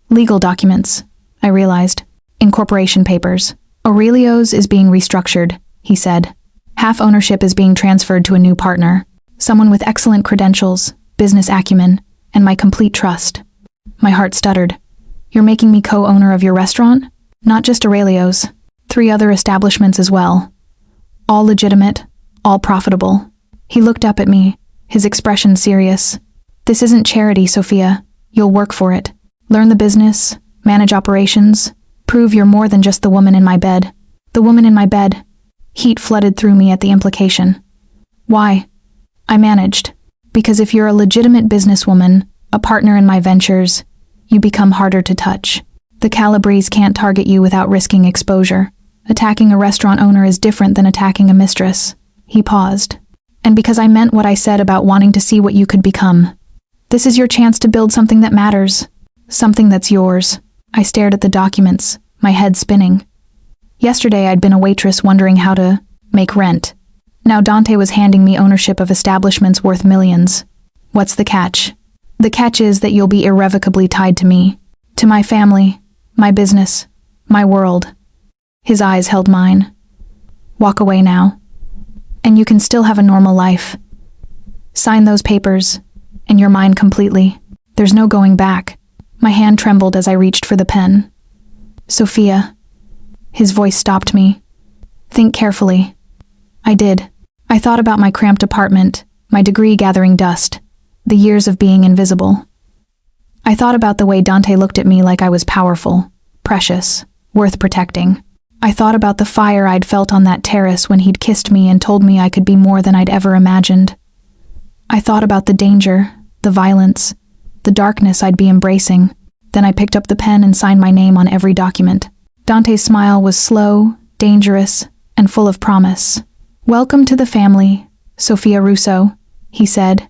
"Legal documents," I realized. "Incorporation papers. Aurelio's is being restructured," he said. "Half ownership is being transferred to a new partner, someone with excellent credentials, business acumen, and my complete trust." My heart stuttered. "You're making me co-owner of your restaurant?" "Not just Aurelio's, 3 other establishments as well. All legitimate, all profitable." He looked up at me, his expression serious. "This isn't charity, Sophia. You'll work for it. Learn the business, manage operations, prove you're more than just the woman in my bed." "The woman in my bed." Heat flooded through me at the implication. "Why?" I managed. "Because if you're a legitimate businesswoman, a partner in my ventures, you become harder to touch. The Calabrese can't target you without risking exposure. Attacking a restaurant owner is different than attacking a mistress." He paused. "And because I meant what I said about wanting to see what you could become. This is your chance to build something that matters. Something that's yours." I stared at the documents, my head spinning. Yesterday I'd been a waitress wondering how to make rent. Now Dante was handing me ownership of establishments worth millions. What's the catch? "The catch is that you'll be irrevocably tied to me. To my family, my business, my world." His eyes held mine. "Walk away now. And you can still have a normal life. Sign those papers, and you're mine completely. There's no going back." My hand trembled as I reached for the pen. "Sophia." His voice stopped me. "Think carefully." I did. I thought about my cramped apartment, my degree gathering dust, the years of being invisible. I thought about the way Dante looked at me like I was powerful, precious, worth protecting. I thought about the fire I'd felt on that terrace when he'd kissed me and told me I could be more than I'd ever imagined. I thought about the danger, the violence, the darkness I'd be embracing. Then I picked up the pen and signed my name on every document. Dante's smile was slow, dangerous, and full of promise. "Welcome to the family, Sophia Russo," he said,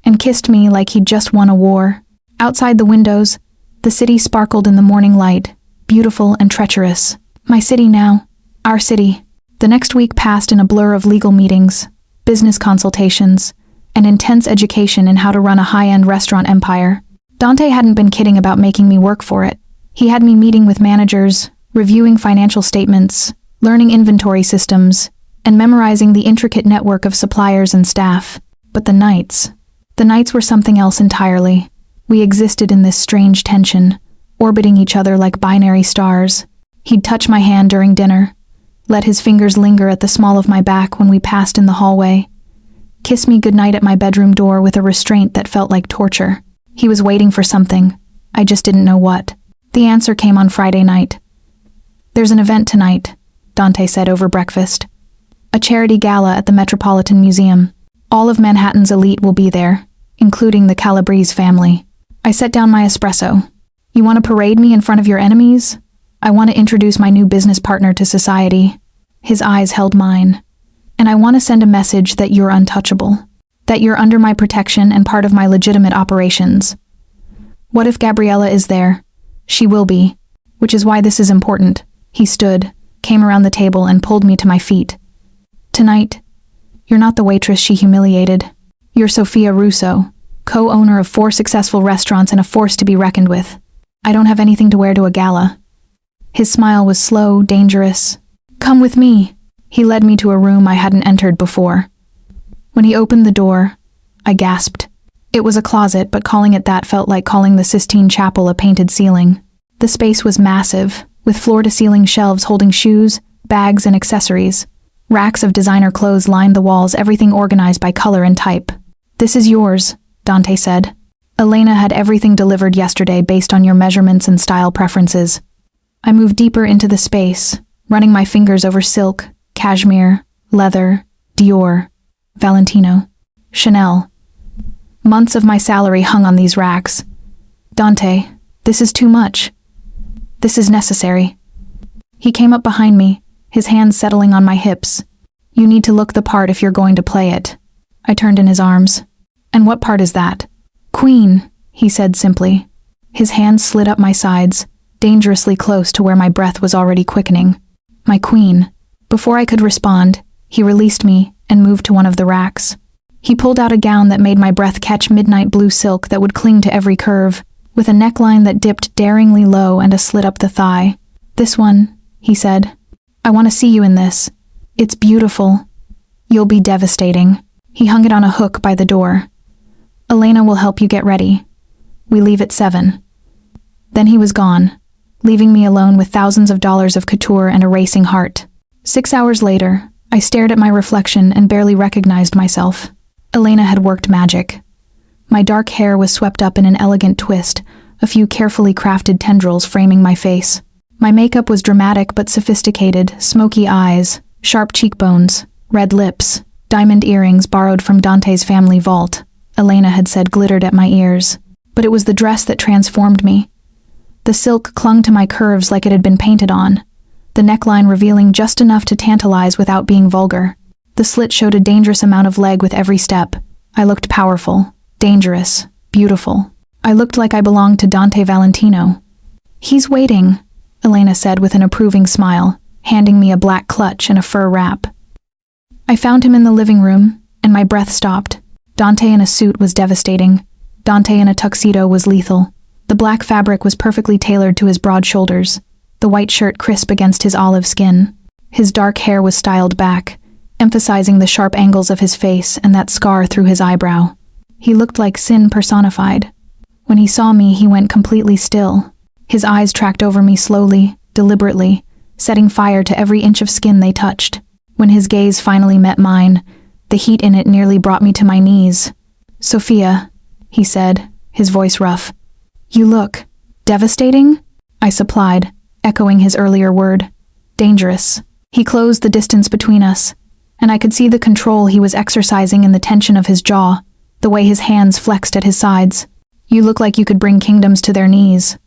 and kissed me like he'd just won a war. Outside the windows, the city sparkled in the morning light, beautiful and treacherous. My city now, our city. The next week passed in a blur of legal meetings, business consultations, and intense education in how to run a high-end restaurant empire. Dante hadn't been kidding about making me work for it. He had me meeting with managers, reviewing financial statements, learning inventory systems, and memorizing the intricate network of suppliers and staff. But the nights were something else entirely. We existed in this strange tension, orbiting each other like binary stars. He'd touch my hand during dinner, let his fingers linger at the small of my back when we passed in the hallway, kiss me goodnight at my bedroom door with a restraint that felt like torture. He was waiting for something. I just didn't know what. The answer came on Friday night. "There's an event tonight," Dante said over breakfast. "A charity gala at the Metropolitan Museum. All of Manhattan's elite will be there, including the Calabrese family." I set down my espresso. "You want to parade me in front of your enemies? I want to introduce my new business partner to society." His eyes held mine. "And I want to send a message that you're untouchable, that you're under my protection and part of my legitimate operations. What if Gabriella is there? She will be, which is why this is important." He stood, came around the table and pulled me to my feet. "Tonight, you're not the waitress she humiliated. You're Sophia Russo, co-owner of 4 successful restaurants and a force to be reckoned with. I don't have anything to wear to a gala." His smile was slow, dangerous. "Come with me." He led me to a room I hadn't entered before. When he opened the door, I gasped. It was a closet, but calling it that felt like calling the Sistine Chapel a painted ceiling. The space was massive, with floor-to-ceiling shelves holding shoes, bags, and accessories. Racks of designer clothes lined the walls, everything organized by color and type. "This is yours," Dante said. "Elena had everything delivered yesterday based on your measurements and style preferences." I moved deeper into the space, running my fingers over silk, cashmere, leather, Dior, Valentino, Chanel. Months of my salary hung on these racks. "Dante, this is too much. This is necessary." He came up behind me, his hands settling on my hips. "You need to look the part if you're going to play it." I turned in his arms. "And what part is that?" "Queen," he said simply. His hands slid up my sides, dangerously close to where my breath was already quickening. "My queen." Before I could respond, he released me and moved to one of the racks. He pulled out a gown that made my breath catch midnight blue silk that would cling to every curve, with a neckline that dipped daringly low and a slit up the thigh. "This one," he said. "I want to see you in this. It's beautiful. You'll be devastating." He hung it on a hook by the door. "Elena will help you get ready. We leave at 7. Then he was gone, leaving me alone with thousands of dollars of couture and a racing heart. 6 hours later, I stared at my reflection and barely recognized myself. Elena had worked magic. My dark hair was swept up in an elegant twist, a few carefully crafted tendrils framing my face. My makeup was dramatic but sophisticated, smoky eyes, sharp cheekbones, red lips, diamond earrings borrowed from Dante's family vault, Elena had said glittered at my ears. But it was the dress that transformed me. The silk clung to my curves like it had been painted on, the neckline revealing just enough to tantalize without being vulgar. The slit showed a dangerous amount of leg with every step. I looked powerful, dangerous, beautiful. I looked like I belonged to Dante Valentino. "He's waiting," Elena said with an approving smile, handing me a black clutch and a fur wrap. I found him in the living room, and my breath stopped. Dante in a suit was devastating. Dante in a tuxedo was lethal. The black fabric was perfectly tailored to his broad shoulders, the white shirt crisp against his olive skin. His dark hair was styled back, emphasizing the sharp angles of his face and that scar through his eyebrow. He looked like sin personified. When he saw me, he went completely still. His eyes tracked over me slowly, deliberately, setting fire to every inch of skin they touched. When his gaze finally met mine, the heat in it nearly brought me to my knees. "Sophia," he said, his voice rough. "You look devastating?" I supplied, echoing his earlier word. "Dangerous." He closed the distance between us, and I could see the control he was exercising in the tension of his jaw, the way his hands flexed at his sides. "You look like you could bring kingdoms to their knees."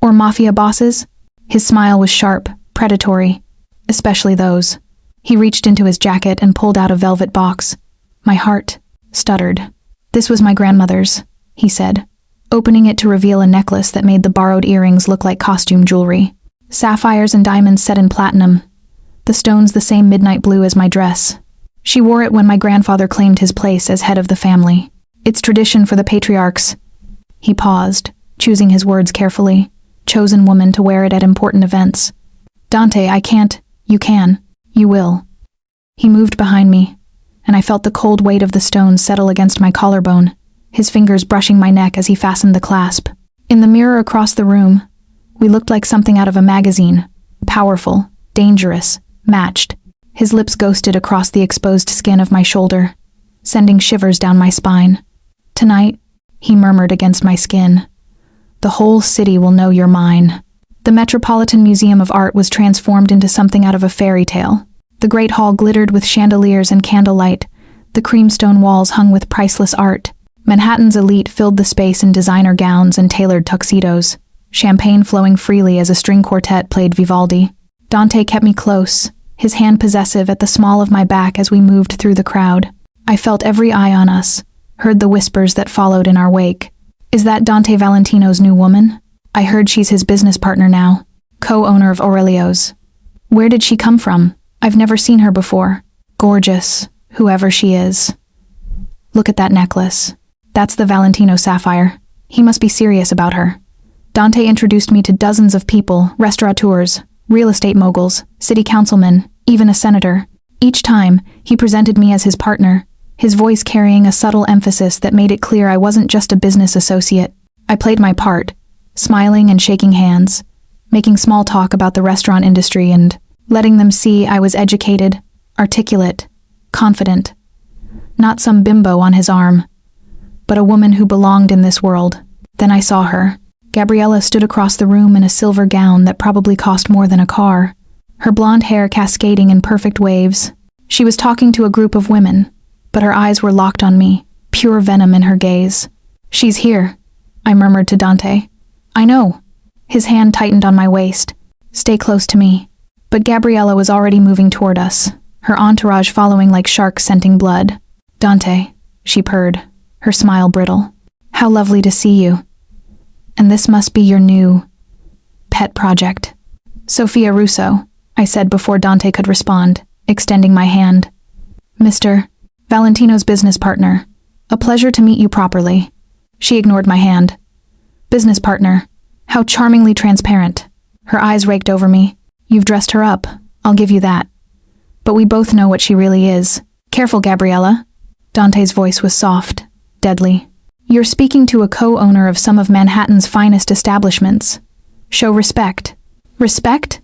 "Or mafia bosses?" His smile was sharp, predatory, especially those. He reached into his jacket and pulled out a velvet box. My heart stuttered. "This was my grandmother's," he said, opening it to reveal a necklace that made the borrowed earrings look like costume jewelry. Sapphires and diamonds set in platinum, the stones the same midnight blue as my dress. She wore it when my grandfather claimed his place as head of the family. "It's tradition for the patriarchs." He paused, choosing his words carefully. "Chosen woman to wear it at important events." "Dante, I can't." "You can. You will." He moved behind me, and I felt the cold weight of the stones settle against my collarbone, his fingers brushing my neck as he fastened the clasp. In the mirror across the room, we looked like something out of a magazine. Powerful, dangerous, matched. His lips ghosted across the exposed skin of my shoulder. sending shivers down my spine. "Tonight," he murmured against my skin, "the whole city will know you're mine." The Metropolitan Museum of Art was transformed into something out of a fairy tale. The great hall glittered with chandeliers and candlelight, the creamstone walls hung with priceless art. Manhattan's elite filled the space in designer gowns and tailored tuxedos, champagne flowing freely as a string quartet played Vivaldi. Dante kept me close, his hand possessive at the small of my back as we moved through the crowd. I felt every eye on us, heard the whispers that followed in our wake. "Is that Dante Valentino's new woman? I heard she's his business partner now, co-owner of Aurelio's. Where did she come from? I've never seen her before. Gorgeous, whoever she is. Look at that necklace. That's the Valentino sapphire. He must be serious about her." Dante introduced me to dozens of people, restaurateurs, real estate moguls, city councilmen, even a senator. Each time, he presented me as his partner, his voice carrying a subtle emphasis that made it clear I wasn't just a business associate. I played my part, smiling and shaking hands, making small talk about the restaurant industry and letting them see I was educated, articulate, confident. Not some bimbo on his arm, but a woman who belonged in this world. Then I saw her. Gabriella stood across the room in a silver gown that probably cost more than a car, her blonde hair cascading in perfect waves. She was talking to a group of women, but her eyes were locked on me, pure venom in her gaze. "She's here," I murmured to Dante. "I know." His hand tightened on my waist. "Stay close to me." But Gabriella was already moving toward us, her entourage following like sharks scenting blood. "Dante," she purred, her smile brittle. "How lovely to see you. And this must be your new pet project." "Sophia Russo," I said before Dante could respond, extending my hand. "Mr. Valentino's business partner. A pleasure to meet you properly." She ignored my hand. "Business partner. How charmingly transparent." Her eyes raked over me. "You've dressed her up, I'll give you that. But we both know what she really is. Careful, Gabriella." Dante's voice was soft, deadly. "You're speaking to a co-owner of some of Manhattan's finest establishments. Show respect." "Respect?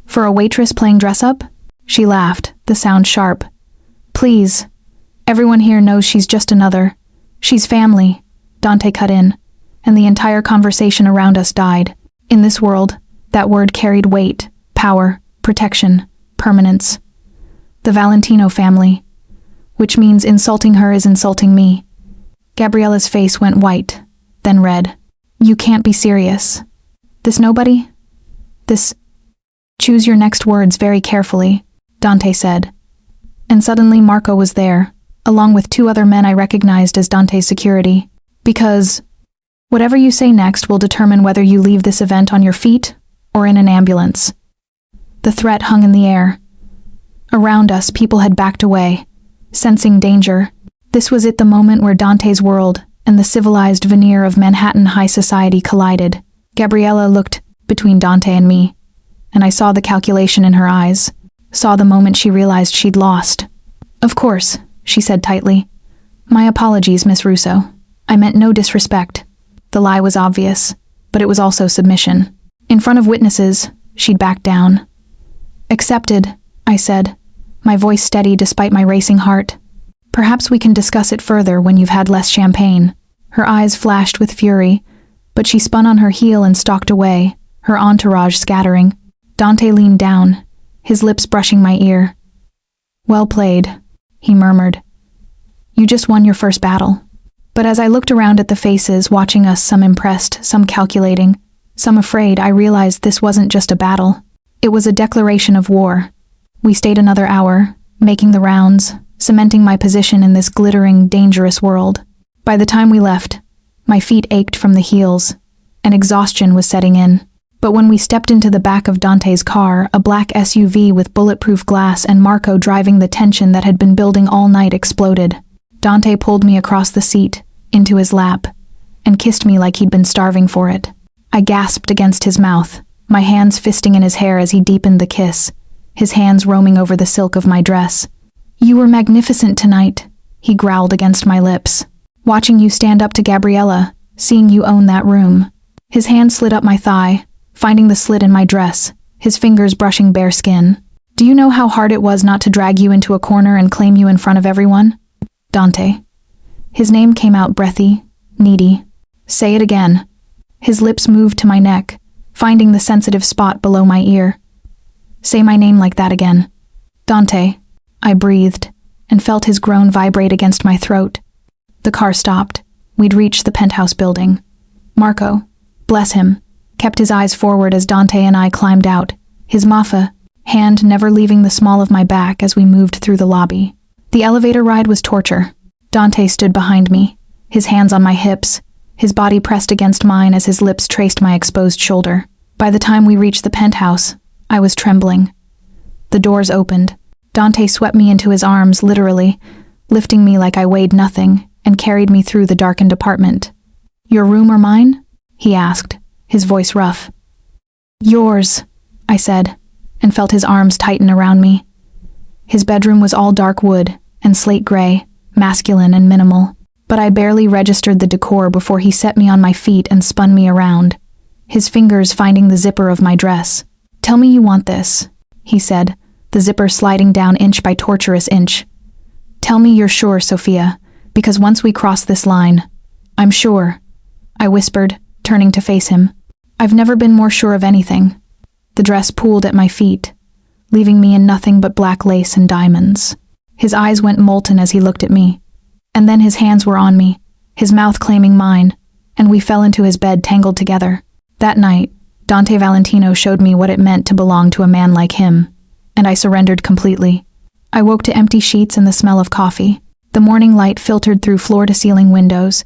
For a waitress playing dress-up?" She laughed, the sound sharp. "Please. Everyone here knows she's just another. She's family." Dante cut in, and the entire conversation around us died. In this world, that word carried weight, power, protection, permanence. The Valentino family. Which means insulting her is insulting me. Gabriella's face went white, then red. "You can't be serious. This nobody? This..." "Choose your next words very carefully," Dante said. And suddenly Marco was there, along with two other men I recognized as Dante's security. "Because whatever you say next will determine whether you leave this event on your feet or in an ambulance." The threat hung in the air. Around us, people had backed away, sensing danger. This was it, the moment where Dante's world and the civilized veneer of Manhattan high society collided. Gabriella looked between Dante and me, and I saw the calculation in her eyes, saw the moment she realized she'd lost. "Of course," she said tightly. "My apologies, Miss Russo. I meant no disrespect." The lie was obvious, but it was also submission. In front of witnesses, she'd backed down. "Accepted," I said, my voice steady despite my racing heart. "Perhaps we can discuss it further when you've had less champagne." Her eyes flashed with fury, but she spun on her heel and stalked away, her entourage scattering. Dante leaned down, his lips brushing my ear. "Well played," he murmured. "You just won your first battle." But as I looked around at the faces, watching us, some impressed, some calculating, some afraid, I realized this wasn't just a battle. It was a declaration of war. We stayed another hour, making the rounds, cementing my position in this glittering, dangerous world. By the time we left, my feet ached from the heels, and exhaustion was setting in. But when we stepped into the back of Dante's car, a black SUV with bulletproof glass and Marco driving, the tension that had been building all night exploded. Dante pulled me across the seat, into his lap, and kissed me like he'd been starving for it. I gasped against his mouth, my hands fisting in his hair as he deepened the kiss, his hands roaming over the silk of my dress. "You were magnificent tonight," he growled against my lips. "Watching you stand up to Gabriella, seeing you own that room." His hand slid up my thigh, finding the slit in my dress, his fingers brushing bare skin. "Do you know how hard it was not to drag you into a corner and claim you in front of everyone?" Dante. His name came out breathy, needy. Say it again. His lips moved to my neck, finding the sensitive spot below my ear. Say my name like that again. Dante. I breathed, and felt his groan vibrate against my throat. The car stopped. We'd reached the penthouse building. Marco, bless him, kept his eyes forward as Dante and I climbed out, his Mafia hand never leaving the small of my back as we moved through the lobby. The elevator ride was torture. Dante stood behind me, his hands on my hips, his body pressed against mine as his lips traced my exposed shoulder. By the time we reached the penthouse, I was trembling. The doors opened. Dante swept me into his arms, literally, lifting me like I weighed nothing, and carried me through the darkened apartment. Your room or mine? He asked, his voice rough. Yours, I said, and felt his arms tighten around me. His bedroom was all dark wood and slate gray, masculine and minimal, but I barely registered the decor before he set me on my feet and spun me around, his fingers finding the zipper of my dress. Tell me you want this, he said, the zipper sliding down inch by torturous inch. Tell me you're sure, Sophia, because once we cross this line, I'm sure, I whispered, turning to face him. I've never been more sure of anything. The dress pooled at my feet, leaving me in nothing but black lace and diamonds. His eyes went molten as he looked at me, and then his hands were on me, his mouth claiming mine, and we fell into his bed tangled together. That night, Dante Valentino showed me what it meant to belong to a man like him, and I surrendered completely. I woke to empty sheets and the smell of coffee. The morning light filtered through floor-to-ceiling windows,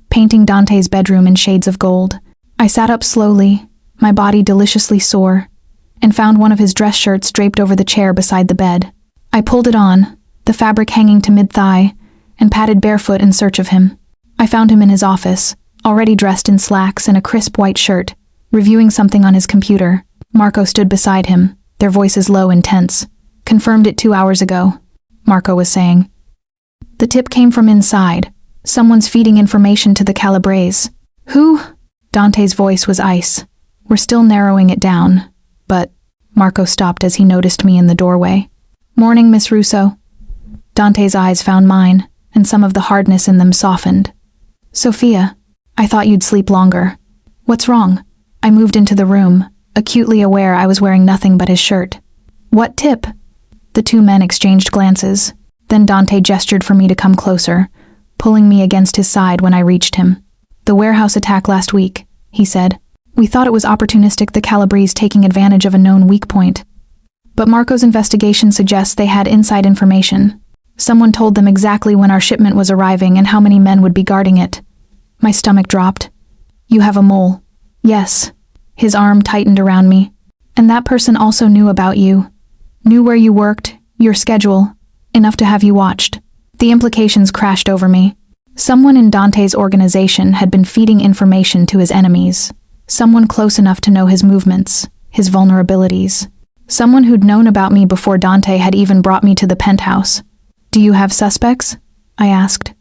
painting Dante's bedroom in shades of gold. I sat up slowly, my body deliciously sore, and found one of his dress shirts draped over the chair beside the bed. I pulled it on, the fabric hanging to mid-thigh, and padded barefoot in search of him. I found him in his office, already dressed in slacks and a crisp white shirt, reviewing something on his computer. Marco stood beside him, their voices low and tense. Confirmed it 2 hours ago, Marco was saying. The tip came from inside. Someone's feeding information to the Calabres. Who? Dante's voice was ice. We're still narrowing it down, but Marco stopped as he noticed me in the doorway. Morning, Miss Russo. Dante's eyes found mine, and some of the hardness in them softened. Sophia, I thought you'd sleep longer. What's wrong? I moved into the room, acutely aware I was wearing nothing but his shirt. What tip? The two men exchanged glances. Then Dante gestured for me to come closer, pulling me against his side when I reached him. The warehouse attack last week, he said. We thought it was opportunistic, the Calabres taking advantage of a known weak point. But Marco's investigation suggests they had inside information. Someone told them exactly when our shipment was arriving and how many men would be guarding it. My stomach dropped. You have a mole. Yes. His arm tightened around me. And that person also knew about you. Knew where you worked, your schedule, enough to have you watched. The implications crashed over me. Someone in Dante's organization had been feeding information to his enemies. Someone close enough to know his movements, his vulnerabilities. Someone who'd known about me before Dante had even brought me to the penthouse. Do you have suspects? I asked.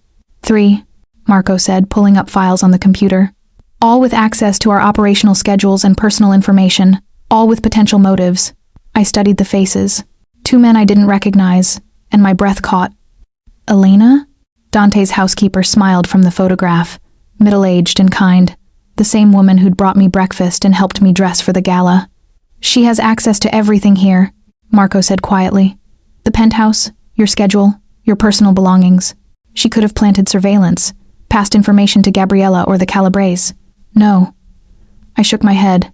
3, Marco said, pulling up files on the computer. All with access to our operational schedules and personal information, all with potential motives. I studied the faces. 2 men I didn't recognize, and my breath caught. Elena? Dante's housekeeper smiled from the photograph, middle-aged and kind. The same woman who'd brought me breakfast and helped me dress for the gala. She has access to everything here, Marco said quietly. The penthouse, your schedule, your personal belongings. She could have planted surveillance, passed information to Gabriella or the Calabres. No. I shook my head.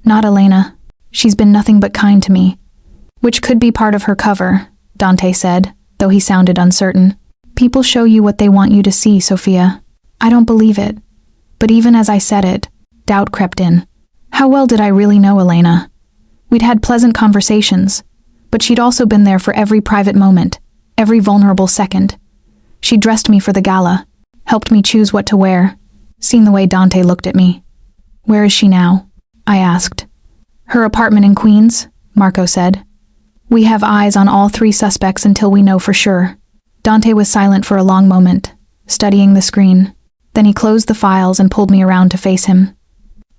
Not Elena. She's been nothing but kind to me. Which could be part of her cover, Dante said, though he sounded uncertain. People show you what they want you to see, Sophia. I don't believe it. But even as I said it, doubt crept in. How well did I really know Elena? We'd had pleasant conversations, but she'd also been there for every private moment, every vulnerable second. She dressed me for the gala, helped me choose what to wear, seen the way Dante looked at me. Where is she now? I asked. Her apartment in Queens, Marco said. We have eyes on all 3 suspects until we know for sure. Dante was silent for a long moment, studying the screen. Then he closed the files and pulled me around to face him.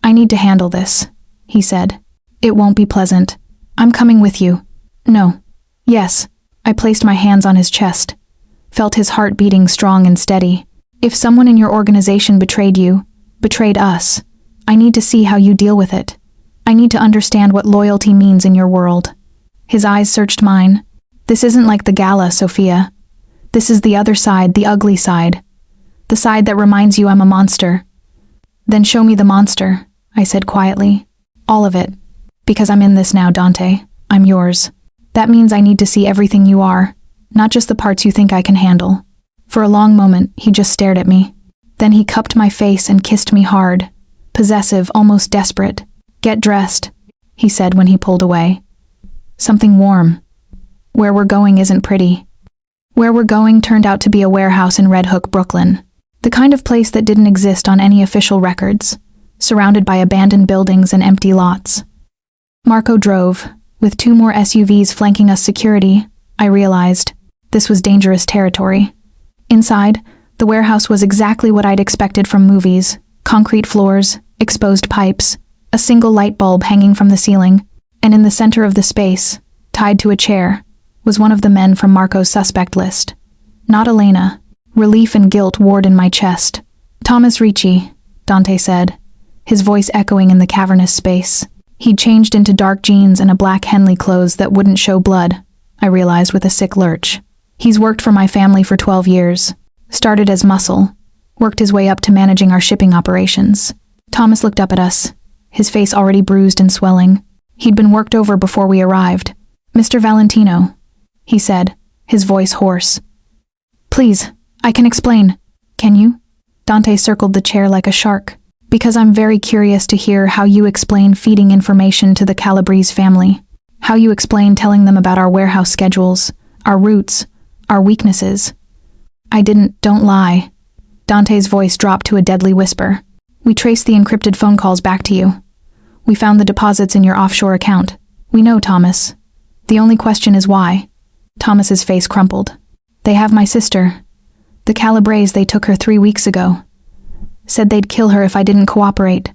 I need to handle this, he said. It won't be pleasant. I'm coming with you. No. Yes. I placed my hands on his chest. felt his heart beating strong and steady. If someone in your organization betrayed you, betrayed us, I need to see how you deal with it. I need to understand what loyalty means in your world. His eyes searched mine. This isn't like the gala, Sophia. This is the other side, the ugly side. The side that reminds you I'm a monster. Then show me the monster, I said quietly. All of it. Because I'm in this now, Dante. I'm yours. That means I need to see everything you are, not just the parts you think I can handle. For a long moment, he just stared at me. Then he cupped my face and kissed me hard. Possessive, almost desperate. Get dressed, he said when he pulled away. Something warm. Where we're going isn't pretty. Where we're going turned out to be a warehouse in Red Hook, Brooklyn. The kind of place that didn't exist on any official records, surrounded by abandoned buildings and empty lots. Marco drove. With 2 more SUVs flanking us security, I realized this was dangerous territory. Inside, the warehouse was exactly what I'd expected from movies. Concrete floors, exposed pipes, a single light bulb hanging from the ceiling, and in the center of the space, tied to a chair, was one of the men from Marco's suspect list. Not Elena. Relief and guilt warred in my chest. Thomas Ricci, Dante said, his voice echoing in the cavernous space. He'd changed into dark jeans and a black Henley clothes that wouldn't show blood, I realized with a sick lurch. He's worked for my family for 12 years. Started as muscle, worked his way up to managing our shipping operations. Thomas looked up at us, his face already bruised and swelling. He'd been worked over before we arrived. Mr. Valentino, he said, his voice hoarse. Please, I can explain. Can you? Dante circled the chair like a shark. Because I'm very curious to hear how you explain feeding information to the Calabrese family. How you explain telling them about our warehouse schedules, our routes, our weaknesses. Don't lie. Dante's voice dropped to a deadly whisper. We traced the encrypted phone calls back to you. We found the deposits in your offshore account. We know, Thomas. The only question is why. Thomas's face crumpled. They have my sister. The Calabrese, they took her 3 weeks ago. Said they'd kill her if I didn't cooperate.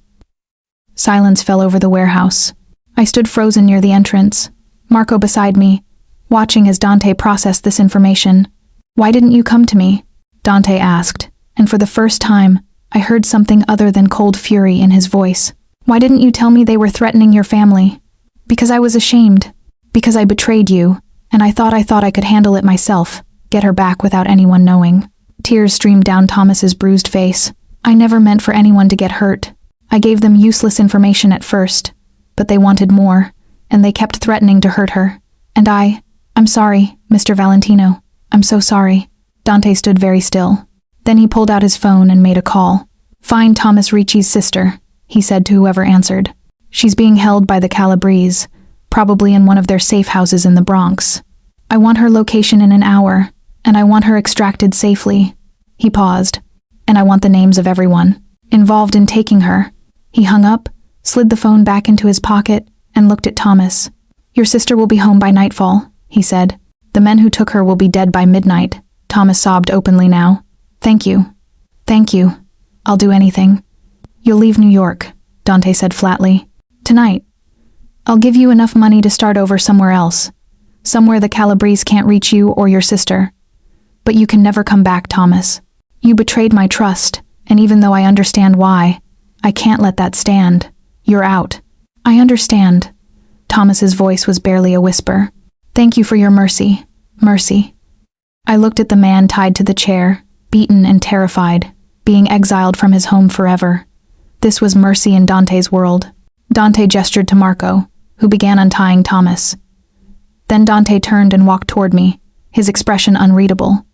Silence fell over the warehouse. I stood frozen near the entrance, Marco beside me, watching as Dante processed this information. Why didn't you come to me? Dante asked, and for the first time, I heard something other than cold fury in his voice. Why didn't you tell me they were threatening your family? Because I was ashamed. Because I betrayed you, and I thought I could handle it myself, get her back without anyone knowing. Tears streamed down Thomas's bruised face. I never meant for anyone to get hurt. I gave them useless information at first, but they wanted more, and they kept threatening to hurt her. And I'm sorry, Mr. Valentino. I'm so sorry. Dante stood very still. Then he pulled out his phone and made a call. Find Thomas Ricci's sister, he said to whoever answered. She's being held by the Calabrese, probably in one of their safe houses in the Bronx. I want her location in an hour, and I want her extracted safely. He paused. And I want the names of everyone involved in taking her. He hung up, slid the phone back into his pocket, and looked at Thomas. Your sister will be home by nightfall, he said. The men who took her will be dead by midnight. Thomas sobbed openly now. Thank you. Thank you. I'll do anything. You'll leave New York, Dante said flatly. Tonight. I'll give you enough money to start over somewhere else. Somewhere the Calabrese can't reach you or your sister. But you can never come back, Thomas. You betrayed my trust, and even though I understand why, I can't let that stand. You're out. I understand. Thomas's voice was barely a whisper. Thank you for your mercy. Mercy. I looked at the man tied to the chair, beaten and terrified, being exiled from his home forever. This was mercy in Dante's world. Dante gestured to Marco, who began untying Thomas. Then Dante turned and walked toward me, his expression unreadable.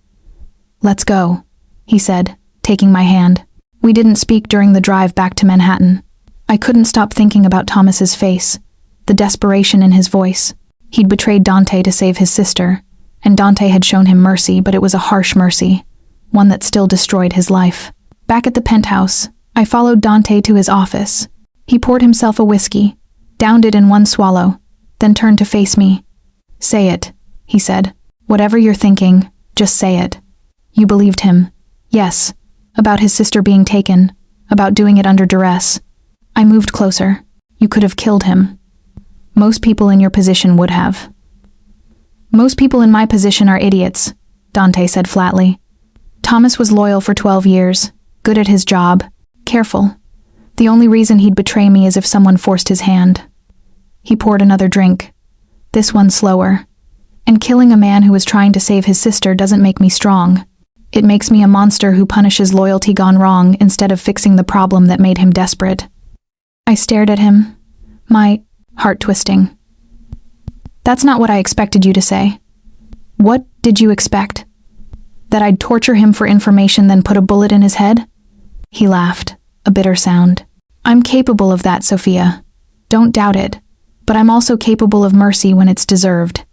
Let's go, he said, taking my hand. We didn't speak during the drive back to Manhattan. I couldn't stop thinking about Thomas's face, the desperation in his voice. He'd betrayed Dante to save his sister, and Dante had shown him mercy, but it was a harsh mercy, one that still destroyed his life. Back at the penthouse, I followed Dante to his office. He poured himself a whiskey, downed it in one swallow, then turned to face me. Say it, he said. Whatever you're thinking, just say it. You believed him. Yes, about his sister being taken, about doing it under duress. I moved closer. You could have killed him. Most people in your position would have. Most people in my position are idiots, Dante said flatly. Thomas was loyal for 12 years, good at his job, careful. The only reason he'd betray me is if someone forced his hand. He poured another drink, this one slower. And killing a man who was trying to save his sister doesn't make me strong. It makes me a monster who punishes loyalty gone wrong instead of fixing the problem that made him desperate. I stared at him, my heart twisting. That's not what I expected you to say. What did you expect? That I'd torture him for information then put a bullet in his head? He laughed, a bitter sound. I'm capable of that, Sophia. Don't doubt it. But I'm also capable of mercy when it's deserved.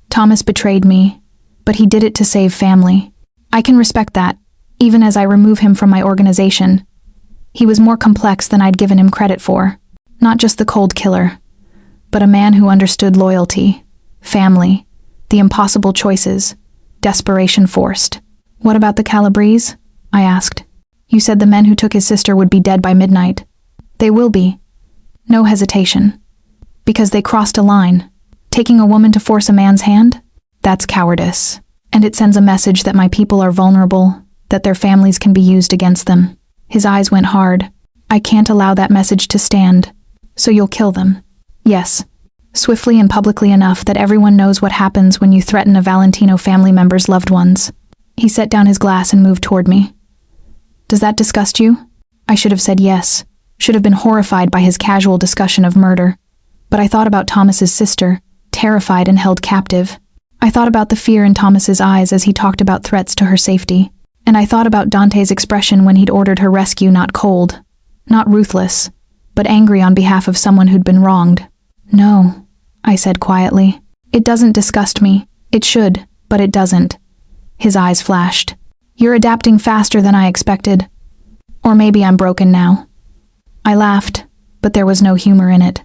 Thomas betrayed me, but he did it to save family. I can respect that, even as I remove him from my organization. He was more complex than I'd given him credit for. Not just the cold killer, but a man who understood loyalty, family, the impossible choices, desperation forced. What about the Calabrese? I asked. You said the men who took his sister would be dead by midnight. They will be. No hesitation. Because they crossed a line. Taking a woman to force a man's hand? That's cowardice. And it sends a message that my people are vulnerable, that their families can be used against them. His eyes went hard. I can't allow that message to stand. So you'll kill them. Yes. Swiftly and publicly enough that everyone knows what happens when you threaten a Valentino family member's loved ones. He set down his glass and moved toward me. Does that disgust you? I should have said yes. Should have been horrified by his casual discussion of murder. But I thought about Thomas's sister, terrified and held captive. I thought about the fear in Thomas's eyes as he talked about threats to her safety. And I thought about Dante's expression when he'd ordered her rescue, not cold, not ruthless, but angry on behalf of someone who'd been wronged. No, I said quietly. It doesn't disgust me. It should, but it doesn't. His eyes flashed. You're adapting faster than I expected. Or maybe I'm broken now. I laughed, but there was no humor in it.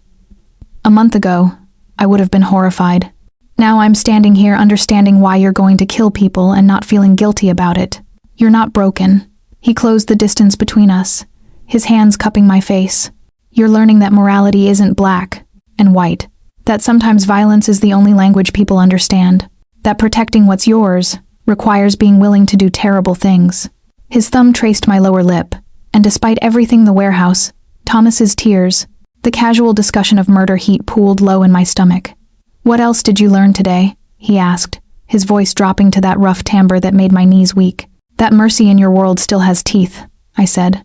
A month ago, I would have been horrified. Now I'm standing here understanding why you're going to kill people and not feeling guilty about it. You're not broken. He closed the distance between us, his hands cupping my face. You're learning that morality isn't black and white, that sometimes violence is the only language people understand, that protecting what's yours requires being willing to do terrible things. His thumb traced my lower lip, and despite everything the warehouse, Thomas's tears, the casual discussion of murder heat pooled low in my stomach. What else did you learn today? He asked, his voice dropping to that rough timbre that made my knees weak. That mercy in your world still has teeth, I said.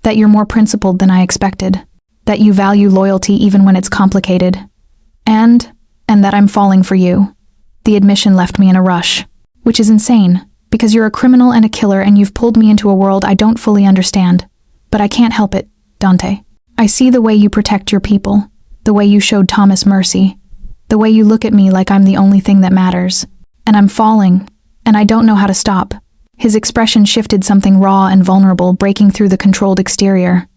That you're more principled than I expected. That you value loyalty even when it's complicated. And that I'm falling for you. The admission left me in a rush. Which is insane, because you're a criminal and a killer and you've pulled me into a world I don't fully understand. But I can't help it, Dante. I see the way you protect your people, the way you showed Thomas mercy, the way you look at me like I'm the only thing that matters. And I'm falling, and I don't know how to stop. His expression shifted, something raw and vulnerable breaking through the controlled exterior.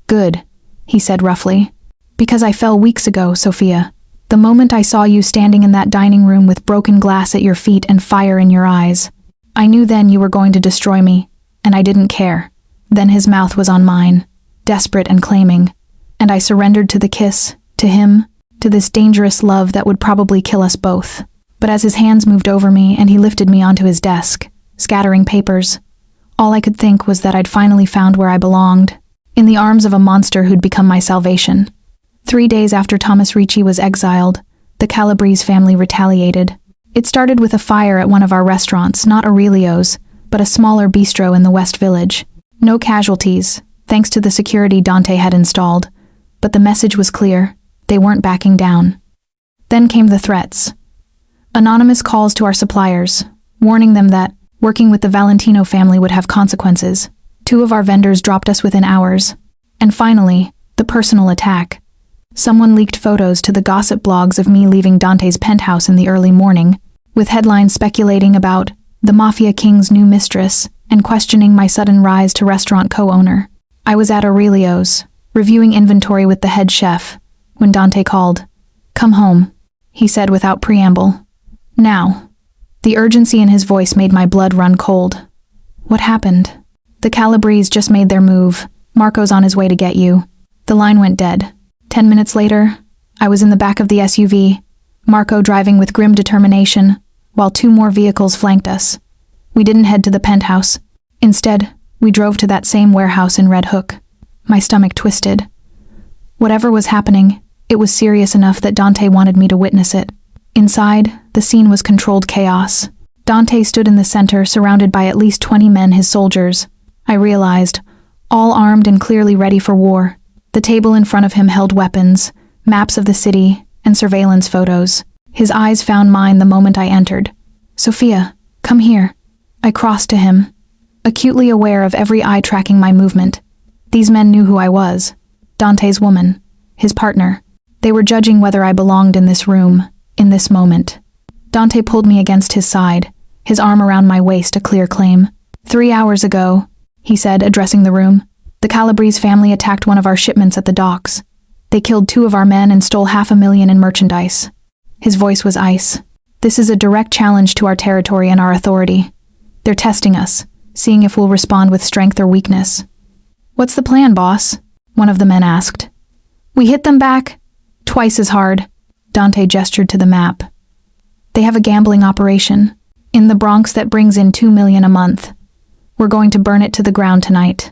Good, he said roughly. Because I fell weeks ago, Sophia. The moment I saw you standing in that dining room with broken glass at your feet and fire in your eyes. I knew then you were going to destroy me, and I didn't care. Then his mouth was on mine, desperate and claiming, and I surrendered to the kiss, to him, to this dangerous love that would probably kill us both. But as his hands moved over me and he lifted me onto his desk, scattering papers, all I could think was that I'd finally found where I belonged, in the arms of a monster who'd become my salvation. 3 days after Thomas Ricci was exiled, the Calabrese family retaliated. It started with a fire at one of our restaurants, not Aurelio's, but a smaller bistro in the West Village. No casualties, thanks to the security Dante had installed, but the message was clear. They weren't backing down. Then came the threats. Anonymous calls to our suppliers, warning them that working with the Valentino family would have consequences. 2 of our vendors dropped us within hours. And finally, the personal attack. Someone leaked photos to the gossip blogs of me leaving Dante's penthouse in the early morning, with headlines speculating about the Mafia king's new mistress and questioning my sudden rise to restaurant co-owner. I was at Aurelio's, reviewing inventory with the head chef, when Dante called. Come home, he said without preamble. Now. The urgency in his voice made my blood run cold. What happened? The Calabrese just made their move. Marco's on his way to get you. The line went dead. 10 minutes later, I was in the back of the SUV, Marco driving with grim determination, while 2 more vehicles flanked us. We didn't head to the penthouse. Instead, we drove to that same warehouse in Red Hook. My stomach twisted. Whatever was happening, it was serious enough that Dante wanted me to witness it. Inside, the scene was controlled chaos. Dante stood in the center, surrounded by at least 20 men, his soldiers. I realized, all armed and clearly ready for war. The table in front of him held weapons, maps of the city, and surveillance photos. His eyes found mine the moment I entered. "Sophia, come here." I crossed to him, acutely aware of every eye tracking my movement. These men knew who I was. Dante's woman, his partner. They were judging whether I belonged in this room, in this moment. Dante pulled me against his side, his arm around my waist, a clear claim. 3 hours ago, he said, addressing the room, the Calabrese family attacked one of our shipments at the docks. They killed 2 of our men and stole $500,000 in merchandise. His voice was ice. This is a direct challenge to our territory and our authority. They're testing us, seeing if we'll respond with strength or weakness. "What's the plan, boss?" one of the men asked. "We hit them back twice as hard." Dante gestured to the map. "They have a gambling operation in the Bronx that brings in $2 million a month. We're going to burn it to the ground tonight."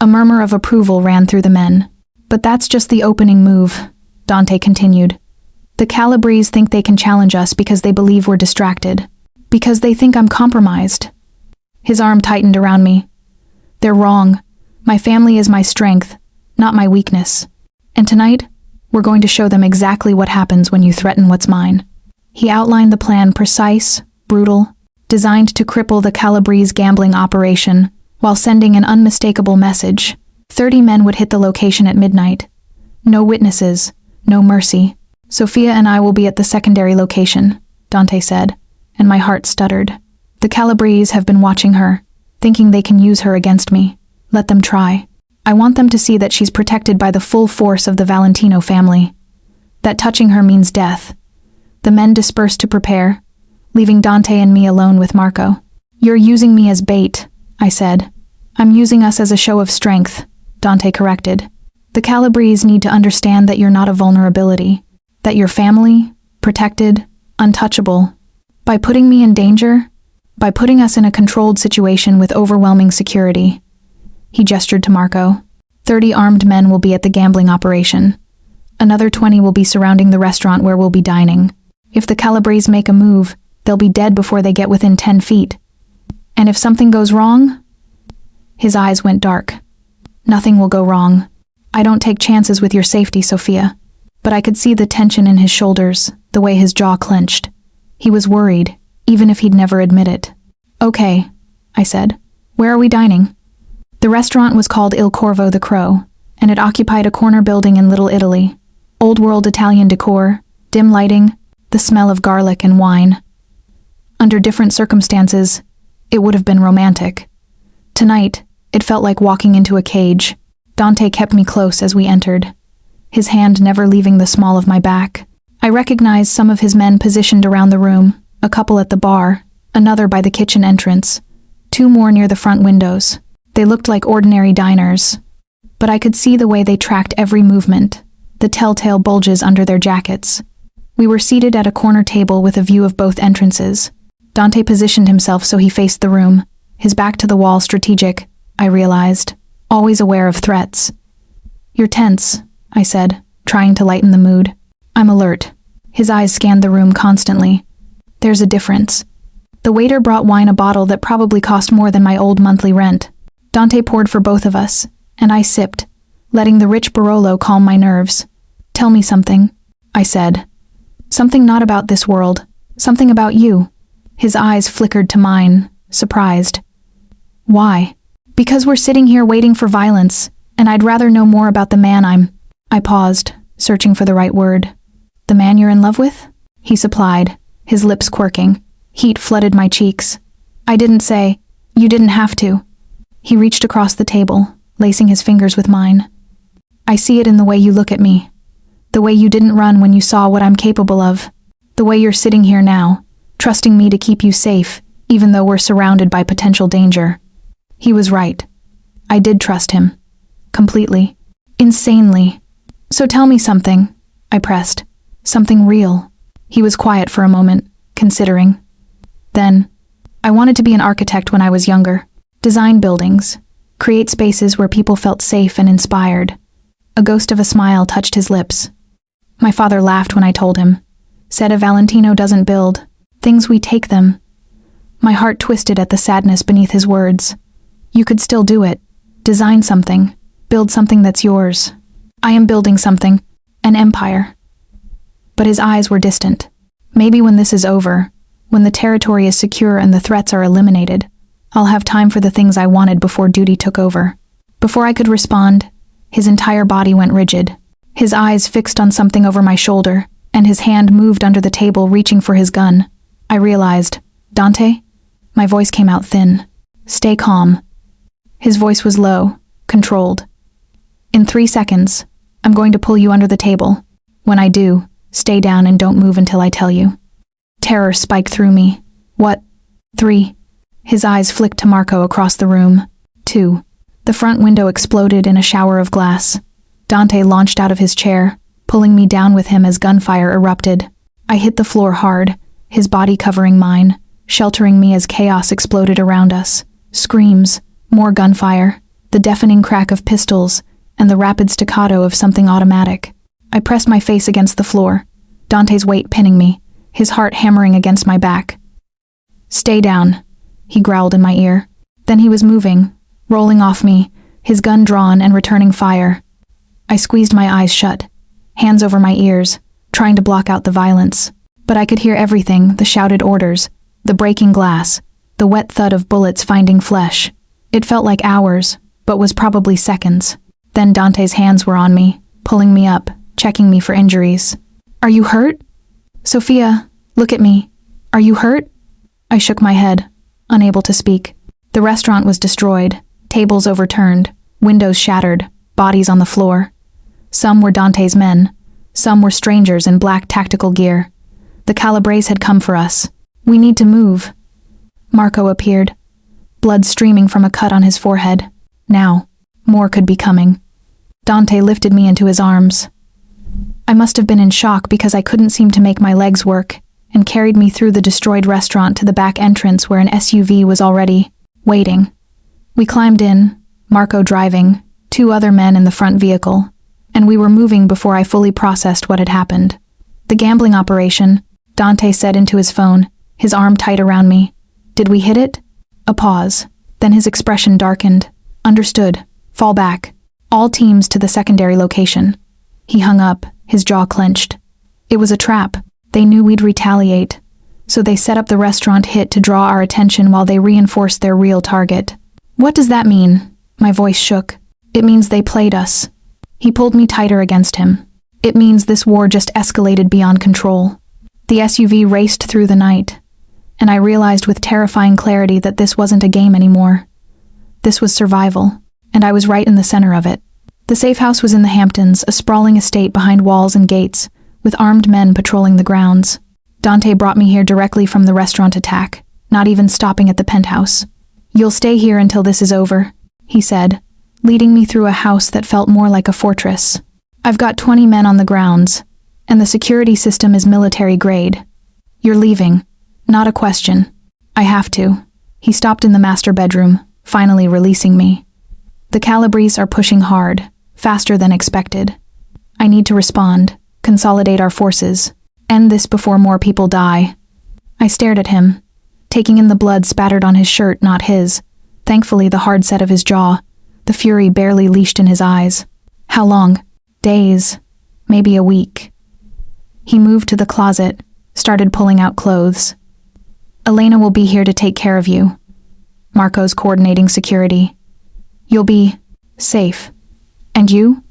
A murmur of approval ran through the men. "But that's just the opening move," Dante continued. "The Calabrese think they can challenge us because they believe we're distracted, because they think I'm compromised." His arm tightened around me. "They're wrong. My family is my strength, not my weakness. And tonight, we're going to show them exactly what happens when you threaten what's mine." He outlined the plan, precise, brutal, designed to cripple the Calabrese gambling operation while sending an unmistakable message. 30 men would hit the location at midnight. No witnesses, no mercy. "Sophia and I will be at the secondary location," Dante said, and my heart stuttered. "The Calabrese have been watching her, thinking they can use her against me. Let them try. I want them to see that she's protected by the full force of the Valentino family. That touching her means death." The men dispersed to prepare, leaving Dante and me alone with Marco. "You're using me as bait," I said. "I'm using us as a show of strength," Dante corrected. "The Calabrese need to understand that you're not a vulnerability, that you're family, protected, untouchable. By putting me in danger, by putting us in a controlled situation with overwhelming security." He gestured to Marco. 30 armed men will be at the gambling operation. Another 20 will be surrounding the restaurant where we'll be dining. If the Calabrese make a move, they'll be dead before they get within 10 feet. And if something goes wrong? His eyes went dark. "Nothing will go wrong. I don't take chances with your safety, Sophia." But I could see the tension in his shoulders, the way his jaw clenched. He was worried, even if he'd never admit it. "Okay," I said. "Where are we dining?" The restaurant was called Il Corvo the Crow, and it occupied a corner building in Little Italy. Old-world Italian decor, dim lighting, the smell of garlic and wine. Under different circumstances, it would have been romantic. Tonight, it felt like walking into a cage. Dante kept me close as we entered, his hand never leaving the small of my back. I recognized some of his men positioned around the room, a couple at the bar, another by the kitchen entrance, 2 more near the front windows. They looked like ordinary diners, but I could see the way they tracked every movement, the telltale bulges under their jackets. We were seated at a corner table with a view of both entrances. Dante positioned himself so he faced the room, his back to the wall, strategic, I realized, always aware of threats. "You're tense," I said, trying to lighten the mood. "I'm alert." His eyes scanned the room constantly. "There's a difference." The waiter brought wine, a bottle that probably cost more than my old monthly rent. Dante poured for both of us, and I sipped, letting the rich Barolo calm my nerves. "Tell me something," I said. "Something not about this world, something about you." His eyes flickered to mine, surprised. "Why?" "Because we're sitting here waiting for violence, and I'd rather know more about the man I paused, searching for the right word. "The man you're in love with?" He supplied, his lips quirking. Heat flooded my cheeks. "I didn't say, you didn't have to." He reached across the table, lacing his fingers with mine. "I see it in the way you look at me. The way you didn't run when you saw what I'm capable of. The way you're sitting here now, trusting me to keep you safe, even though we're surrounded by potential danger." He was right. I did trust him. Completely. Insanely. "So tell me something," I pressed. "Something real." He was quiet for a moment, considering. Then, I wanted to be an architect when I was younger. Design buildings. Create spaces where people felt safe and inspired. A ghost of a smile touched his lips. My father laughed when I told him. Said a Valentino doesn't build. Things we take them. My heart twisted at the sadness beneath his words. You could still do it. Design something. Build something that's yours. I am building something. An empire. But his eyes were distant. Maybe when this is over, when the territory is secure and the threats are eliminated, I'll have time for the things I wanted before duty took over. Before I could respond, his entire body went rigid. His eyes fixed on something over my shoulder, and his hand moved under the table reaching for his gun. I realized, Dante? My voice came out thin. Stay calm. His voice was low, controlled. In 3 seconds, I'm going to pull you under the table. When I do, stay down and don't move until I tell you. Terror spiked through me. What? 3. His eyes flicked to Marco across the room. 2. The front window exploded in a shower of glass. Dante launched out of his chair, pulling me down with him as gunfire erupted. I hit the floor hard, his body covering mine, sheltering me as chaos exploded around us. Screams, more gunfire, the deafening crack of pistols, and the rapid staccato of something automatic. I pressed my face against the floor, Dante's weight pinning me, his heart hammering against my back. Stay down, he growled in my ear. Then he was moving, rolling off me, his gun drawn and returning fire. I squeezed my eyes shut, hands over my ears, trying to block out the violence. But I could hear everything, the shouted orders, the breaking glass, the wet thud of bullets finding flesh. It felt like hours, but was probably seconds. Then Dante's hands were on me, pulling me up, checking me for injuries. Are you hurt? Sophia, look at me. Are you hurt? I shook my head, unable to speak. The restaurant was destroyed, tables overturned, windows shattered, bodies on the floor. Some were Dante's men. Some were strangers in black tactical gear. The Calabres had come for us. We need to move. Marco appeared, blood streaming from a cut on his forehead. Now, more could be coming. Dante lifted me into his arms. I must have been in shock because I couldn't seem to make my legs work, and carried me through the destroyed restaurant to the back entrance where an SUV was already waiting. We climbed in, Marco driving, 2 other men in the front vehicle, and we were moving before I fully processed what had happened. The gambling operation, Dante said into his phone, his arm tight around me. Did we hit it? A pause. Then his expression darkened. Understood. Fall back. All teams to the secondary location. He hung up, his jaw clenched. It was a trap. They knew we'd retaliate. So they set up the restaurant hit to draw our attention while they reinforced their real target. What does that mean? My voice shook. It means they played us. He pulled me tighter against him. It means this war just escalated beyond control. The SUV raced through the night, and I realized with terrifying clarity that this wasn't a game anymore. This was survival, and I was right in the center of it. The safe house was in the Hamptons, a sprawling estate behind walls and gates, with armed men patrolling the grounds. Dante brought me here directly from the restaurant attack, not even stopping at the penthouse. You'll stay here until this is over, he said, leading me through a house that felt more like a fortress. I've got 20 men on the grounds, and the security system is military grade. You're leaving. Not a question. I have to. He stopped in the master bedroom, finally releasing me. The Calabres are pushing hard, faster than expected. I need to respond, consolidate our forces, end this before more people die. I stared at him, taking in the blood spattered on his shirt, not his. Thankfully, the hard set of his jaw, the fury barely leashed in his eyes. How long? Days. Maybe a week. He moved to the closet, started pulling out clothes. Elena will be here to take care of you. Marco's coordinating security. You'll be safe. And you?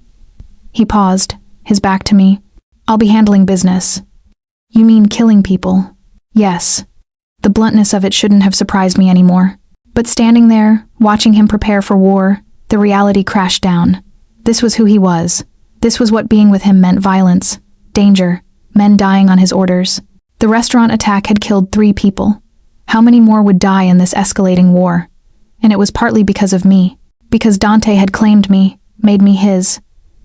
He paused, his back to me. I'll be handling business. You mean killing people? Yes. The bluntness of it shouldn't have surprised me anymore. But standing there, watching him prepare for war, the reality crashed down. This was who he was. This was what being with him meant: violence, danger, men dying on his orders. The restaurant attack had killed 3 people. How many more would die in this escalating war? And it was partly because of me. Because Dante had claimed me, made me his,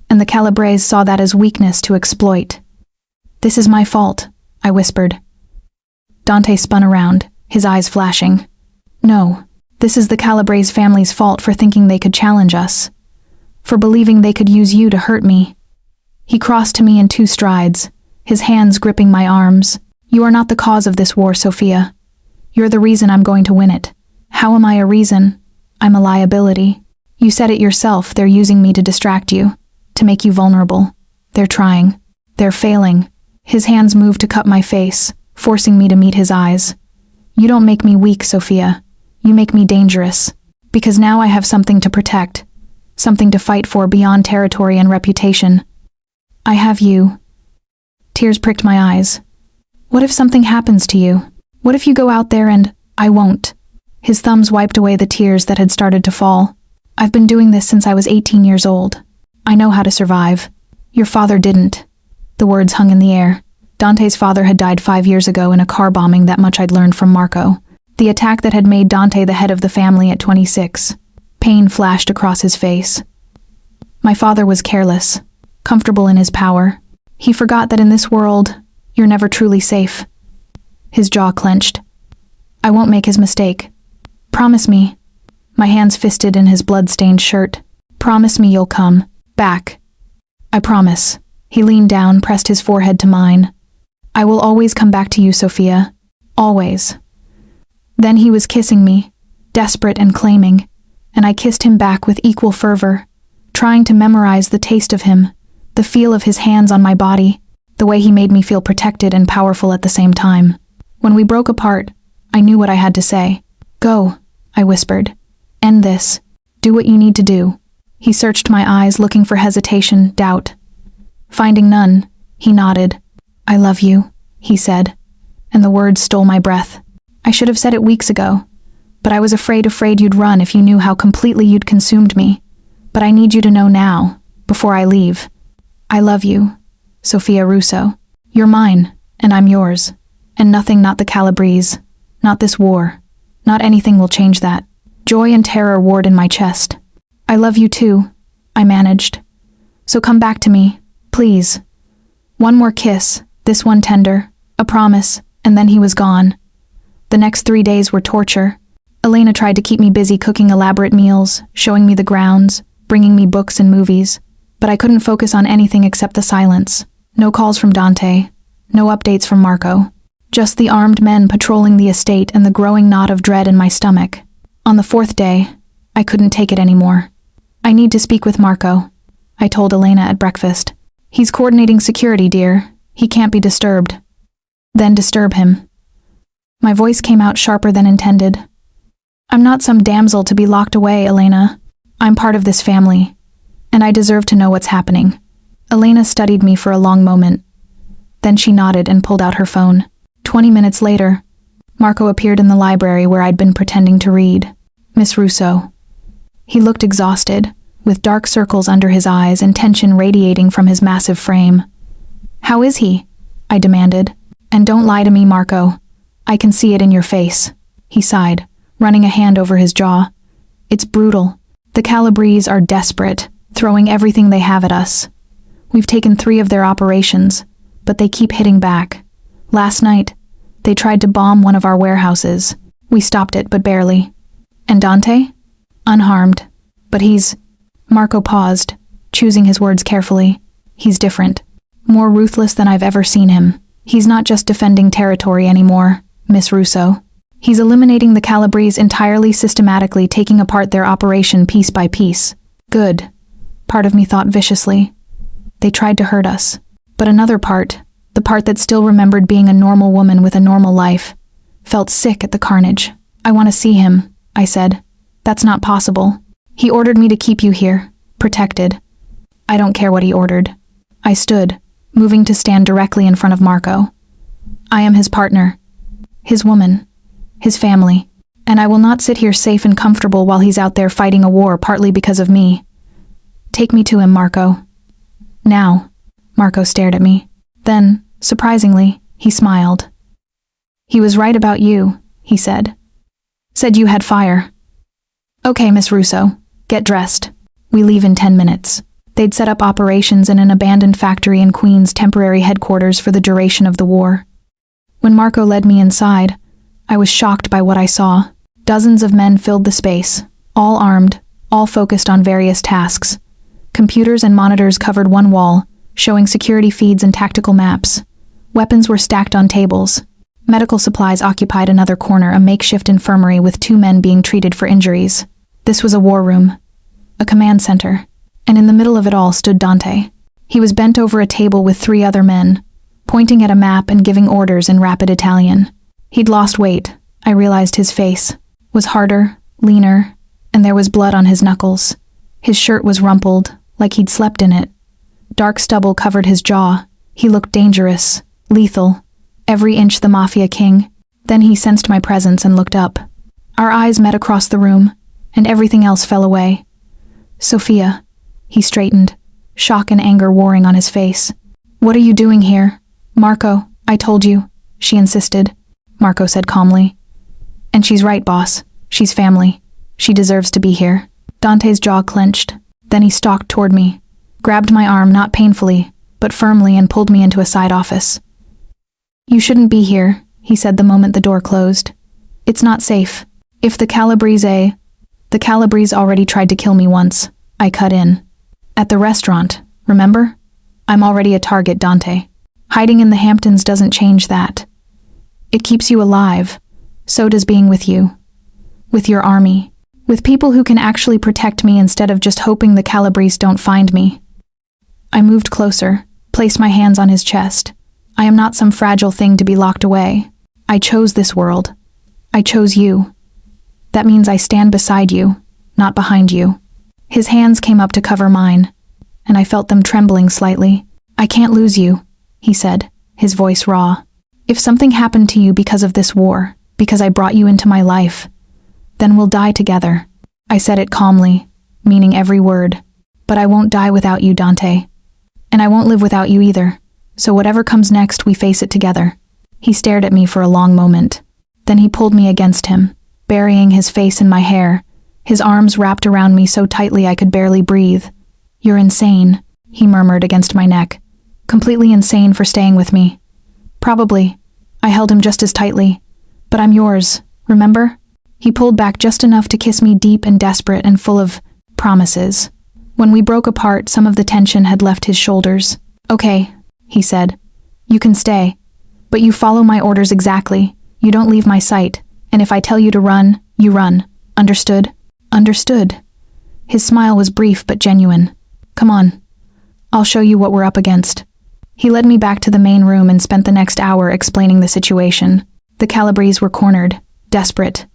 and the Calabres saw that as weakness to exploit. This is my fault, I whispered. Dante spun around, his eyes flashing. No, this is the Calabrese family's fault for thinking they could challenge us. For believing they could use you to hurt me. He crossed to me in 2 strides, his hands gripping my arms. You are not the cause of this war, Sophia. You're the reason I'm going to win it. How am I a reason? I'm a liability. You said it yourself, they're using me to distract you, to make you vulnerable. They're trying. They're failing. His hands moved to cup my face, forcing me to meet his eyes. You don't make me weak, Sophia. You make me dangerous. Because now I have something to protect. Something to fight for beyond territory and reputation. I have you. Tears pricked my eyes. What if something happens to you? What if you go out there and I won't? His thumbs wiped away the tears that had started to fall. I've been doing this since I was 18 years old. I know how to survive. Your father didn't. The words hung in the air. Dante's father had died 5 years ago in a car bombing, that much I'd learned from Marco. The attack that had made Dante the head of the family at 26. Pain flashed across his face. My father was careless, comfortable in his power. He forgot that in this world, you're never truly safe. His jaw clenched. I won't make his mistake. Promise me. My hands fisted in his blood-stained shirt. Promise me you'll come back. I promise. He leaned down, pressed his forehead to mine. I will always come back to you, Sophia. Always. Then he was kissing me, desperate and claiming, and I kissed him back with equal fervor, trying to memorize the taste of him, the feel of his hands on my body, the way he made me feel protected and powerful at the same time. When we broke apart, I knew what I had to say. Go, I whispered. End this. Do what you need to do. He searched my eyes, looking for hesitation, doubt. Finding none, he nodded. I love you, he said, and the words stole my breath. I should have said it weeks ago, but I was afraid you'd run if you knew how completely you'd consumed me. But I need you to know now, before I leave. I love you, Sophia Russo. You're mine, and I'm yours. And nothing, not the Calabrese, not this war, not anything will change that. Joy and terror warred in my chest. I love you too, I managed. So come back to me, please. One more kiss, this one tender, a promise, and then he was gone. The next 3 days were torture. Elena tried to keep me busy cooking elaborate meals, showing me the grounds, bringing me books and movies, but I couldn't focus on anything except the silence. No calls from Dante, no updates from Marco. Just the armed men patrolling the estate and the growing knot of dread in my stomach. On the 4th day, I couldn't take it anymore. I need to speak with Marco, I told Elena at breakfast. He's coordinating security, dear. He can't be disturbed. Then disturb him. My voice came out sharper than intended. I'm not some damsel to be locked away, Elena. I'm part of this family, and I deserve to know what's happening. Elena studied me for a long moment. Then she nodded and pulled out her phone. 20 minutes later, Marco appeared in the library where I'd been pretending to read. Miss Russo. He looked exhausted, with dark circles under his eyes and tension radiating from his massive frame. How is he? I demanded. And don't lie to me, Marco. I can see it in your face. He sighed, running a hand over his jaw. It's brutal. The Calabrese are desperate, throwing everything they have at us. We've taken 3 of their operations, but they keep hitting back. Last night, they tried to bomb one of our warehouses. We stopped it, but barely. And Dante? Unharmed. But he's... Marco paused, choosing his words carefully. He's different. More ruthless than I've ever seen him. He's not just defending territory anymore, Miss Russo. He's eliminating the Calabrese entirely, systematically, taking apart their operation piece by piece. Good. Part of me thought viciously. They tried to hurt us. But another part, the part that still remembered being a normal woman with a normal life, felt sick at the carnage. I want to see him, I said. That's not possible. He ordered me to keep you here, protected. I don't care what he ordered. I stood, moving to stand directly in front of Marco. I am his partner, his woman, his family, and I will not sit here safe and comfortable while he's out there fighting a war partly because of me. Take me to him, Marco. Now. Marco stared at me. Then, surprisingly, he smiled. He was right about you, he said. Said you had fire. Okay, Miss Russo, get dressed. We leave in 10 minutes. They'd set up operations in an abandoned factory in Queens' temporary headquarters for the duration of the war. When Marco led me inside, I was shocked by what I saw. Dozens of men filled the space, all armed, all focused on various tasks. Computers and monitors covered one wall, showing security feeds and tactical maps. Weapons were stacked on tables. Medical supplies occupied another corner, a makeshift infirmary with 2 men being treated for injuries. This was a war room, a command center, and in the middle of it all stood Dante. He was bent over a table with 3 other men, pointing at a map and giving orders in rapid Italian. He'd lost weight. I realized his face was harder, leaner, and there was blood on his knuckles. His shirt was rumpled, like he'd slept in it. Dark stubble covered his jaw. He looked dangerous, lethal, every inch the Mafia king. Then he sensed my presence and looked up. Our eyes met across the room, and everything else fell away. Sophia, he straightened, shock and anger warring on his face. What are you doing here? Marco, I told you, she insisted. Marco said calmly. And she's right, boss. She's family. She deserves to be here. Dante's jaw clenched. Then he stalked toward me, grabbed my arm not painfully, but firmly, and pulled me into a side office. You shouldn't be here, he said the moment the door closed. It's not safe. If the Calabrese already tried to kill me once, I cut in. At the restaurant, remember? I'm already a target, Dante. Hiding in the Hamptons doesn't change that. It keeps you alive. So does being with you. With your army. With people who can actually protect me instead of just hoping the Calabrese don't find me. I moved closer, placed my hands on his chest. I am not some fragile thing to be locked away. I chose this world. I chose you. That means I stand beside you, not behind you. His hands came up to cover mine, and I felt them trembling slightly. I can't lose you, he said, his voice raw. If something happened to you because of this war, because I brought you into my life, then we'll die together. I said it calmly, meaning every word. But I won't die without you, Dante. And I won't live without you either. So whatever comes next, we face it together. He stared at me for a long moment. Then he pulled me against him, burying his face in my hair, his arms wrapped around me so tightly I could barely breathe. You're insane, he murmured against my neck. Completely insane for staying with me. Probably. I held him just as tightly. But I'm yours, remember? He pulled back just enough to kiss me deep and desperate and full of promises. When we broke apart, some of the tension had left his shoulders. Okay, he said. You can stay. But you follow my orders exactly. You don't leave my sight. And if I tell you to run, you run. Understood? Understood. His smile was brief but genuine. Come on. I'll show you what we're up against. He led me back to the main room and spent the next hour explaining the situation. The Calabrese were cornered, desperate,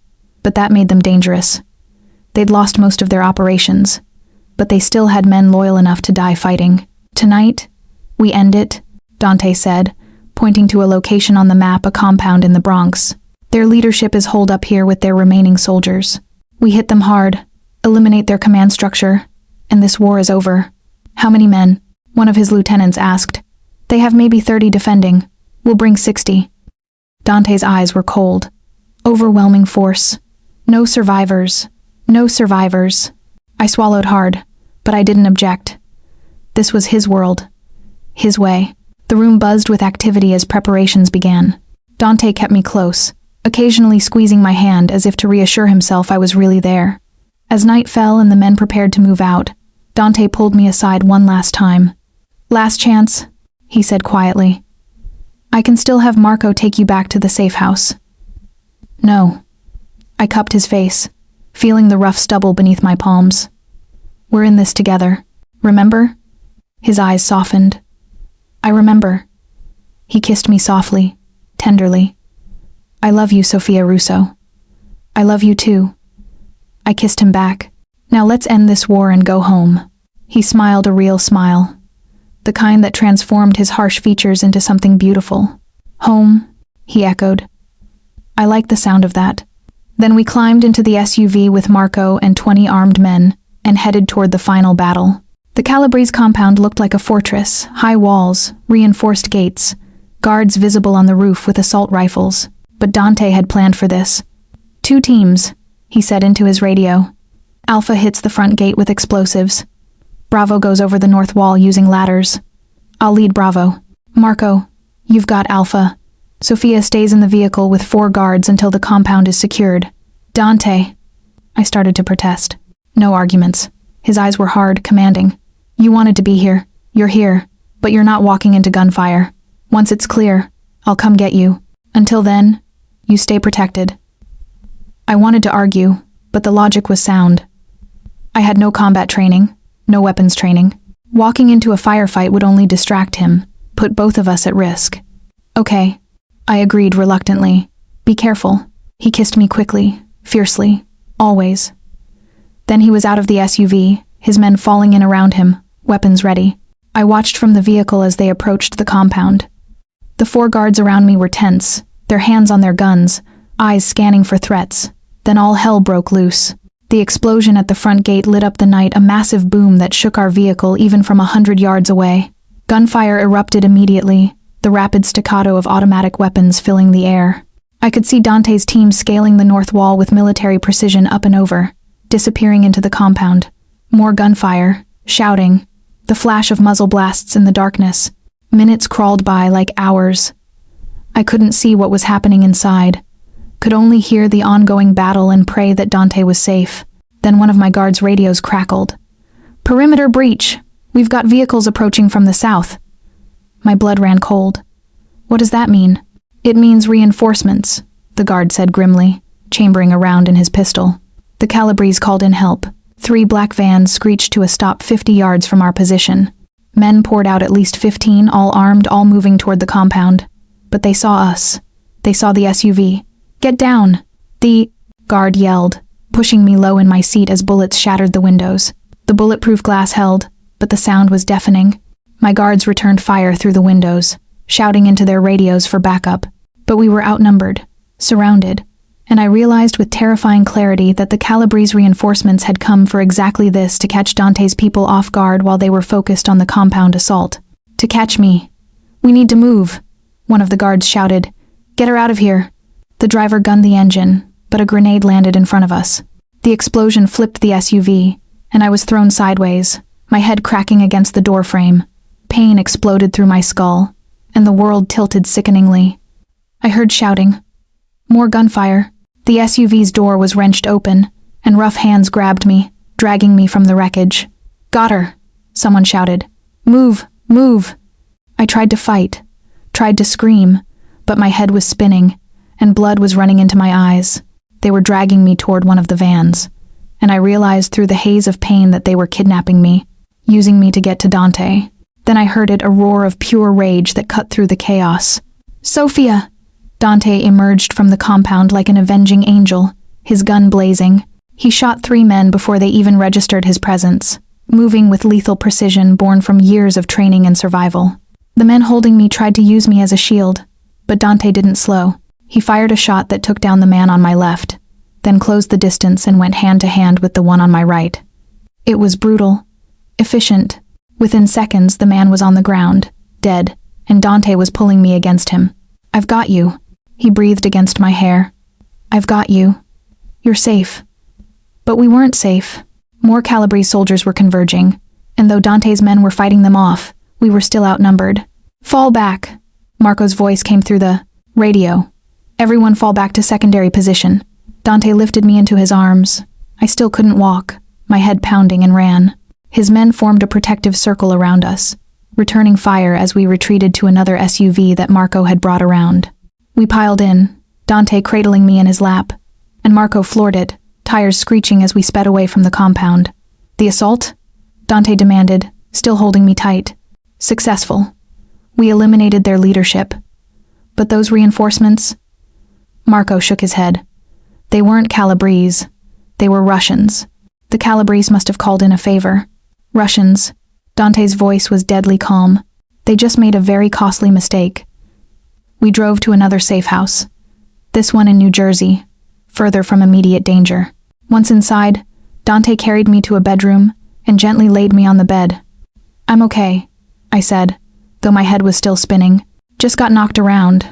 but that made them dangerous. They'd lost most of their operations, but they still had men loyal enough to die fighting. Tonight, we end it, Dante said, pointing to a location on the map, a compound in the Bronx. Their leadership is holed up here with their remaining soldiers. We hit them hard, eliminate their command structure, and this war is over. How many men? One of his lieutenants asked. They have maybe 30 defending. We'll bring 60. Dante's eyes were cold. Overwhelming force. No survivors. No survivors. I swallowed hard, but I didn't object. This was his world. His way. The room buzzed with activity as preparations began. Dante kept me close, occasionally squeezing my hand as if to reassure himself I was really there. As night fell and the men prepared to move out, Dante pulled me aside one last time. Last chance, he said quietly. I can still have Marco take you back to the safe house. No. I cupped his face, feeling the rough stubble beneath my palms. We're in this together, remember? His eyes softened. I remember. He kissed me softly, tenderly. I love you, Sophia Russo. I love you too. I kissed him back. Now let's end this war and go home. He smiled a real smile, the kind that transformed his harsh features into something beautiful. Home, he echoed. I like the sound of that. Then we climbed into the SUV with Marco and 20 armed men and headed toward the final battle. The Calabrese compound looked like a fortress, high walls, reinforced gates, guards visible on the roof with assault rifles. But Dante had planned for this. 2 teams, he said into his radio. Alpha hits the front gate with explosives. Bravo goes over the north wall using ladders. I'll lead Bravo. Marco, you've got Alpha. Sophia stays in the vehicle with 4 guards until the compound is secured. Dante. I started to protest. No arguments. His eyes were hard, commanding. You wanted to be here. You're here. But you're not walking into gunfire. Once it's clear, I'll come get you. Until then, you stay protected. I wanted to argue, but the logic was sound. I had no combat training, no weapons training. Walking into a firefight would only distract him, put both of us at risk. Okay, I agreed reluctantly. Be careful. He kissed me quickly, fiercely, always. Then he was out of the SUV, his men falling in around him, weapons ready. I watched from the vehicle as they approached the compound. The 4 guards around me were tense, their hands on their guns, eyes scanning for threats. Then all hell broke loose. The explosion at the front gate lit up the night, a massive boom that shook our vehicle even from 100 yards away. Gunfire erupted immediately, the rapid staccato of automatic weapons filling the air. I could see Dante's team scaling the north wall with military precision up and over, disappearing into the compound. More gunfire, shouting, the flash of muzzle blasts in the darkness. Minutes crawled by like hours. I couldn't see what was happening inside. Could only hear the ongoing battle and pray that Dante was safe. Then one of my guards' radios crackled. Perimeter breach! We've got vehicles approaching from the south. My blood ran cold. What does that mean? It means reinforcements, the guard said grimly, chambering a round in his pistol. The Calabrese called in help. 3 black vans screeched to a stop 50 yards from our position. Men poured out at least 15, all armed, all moving toward the compound. But they saw us. They saw the SUV. Get down! The guard yelled, pushing me low in my seat as bullets shattered the windows. The bulletproof glass held, but the sound was deafening. My guards returned fire through the windows, shouting into their radios for backup. But we were outnumbered, surrounded, and I realized with terrifying clarity that the Calabrese reinforcements had come for exactly this, to catch Dante's people off guard while they were focused on the compound assault. To catch me. We need to move, one of the guards shouted. Get her out of here. The driver gunned the engine, but a grenade landed in front of us. The explosion flipped the SUV, and I was thrown sideways, my head cracking against the door frame. Pain exploded through my skull, and the world tilted sickeningly. I heard shouting. More gunfire. The SUV's door was wrenched open, and rough hands grabbed me, dragging me from the wreckage. Got her, someone shouted. Move, move. I tried to fight, tried to scream, but my head was spinning, and blood was running into my eyes. They were dragging me toward one of the vans, and I realized through the haze of pain that they were kidnapping me, using me to get to Dante. Then I heard it, a roar of pure rage that cut through the chaos. Sophia! Dante emerged from the compound like an avenging angel, his gun blazing. He shot 3 men before they even registered his presence, moving with lethal precision born from years of training and survival. The men holding me tried to use me as a shield, but Dante didn't slow. He fired a shot that took down the man on my left, then closed the distance and went hand to hand with the one on my right. It was brutal, efficient. Within seconds, the man was on the ground, dead, and Dante was pulling me against him. I've got you, he breathed against my hair. I've got you. You're safe. But we weren't safe. More Calabrese soldiers were converging, and though Dante's men were fighting them off, we were still outnumbered. Fall back, Marco's voice came through the radio. Everyone fall back to secondary position. Dante lifted me into his arms. I still couldn't walk, my head pounding, and ran. His men formed a protective circle around us, returning fire as we retreated to another SUV that Marco had brought around. We piled in, Dante cradling me in his lap, and Marco floored it, tires screeching as we sped away from the compound. The assault? Dante demanded, still holding me tight. Successful. We eliminated their leadership. But those reinforcements? Marco shook his head. They weren't Calabrese. They were Russians. The Calabrese must have called in a favor. Russians. Dante's voice was deadly calm. They just made a very costly mistake. We drove to another safe house. This one in New Jersey, further from immediate danger. Once inside, Dante carried me to a bedroom and gently laid me on the bed. I'm okay, I said, though my head was still spinning. Just got knocked around.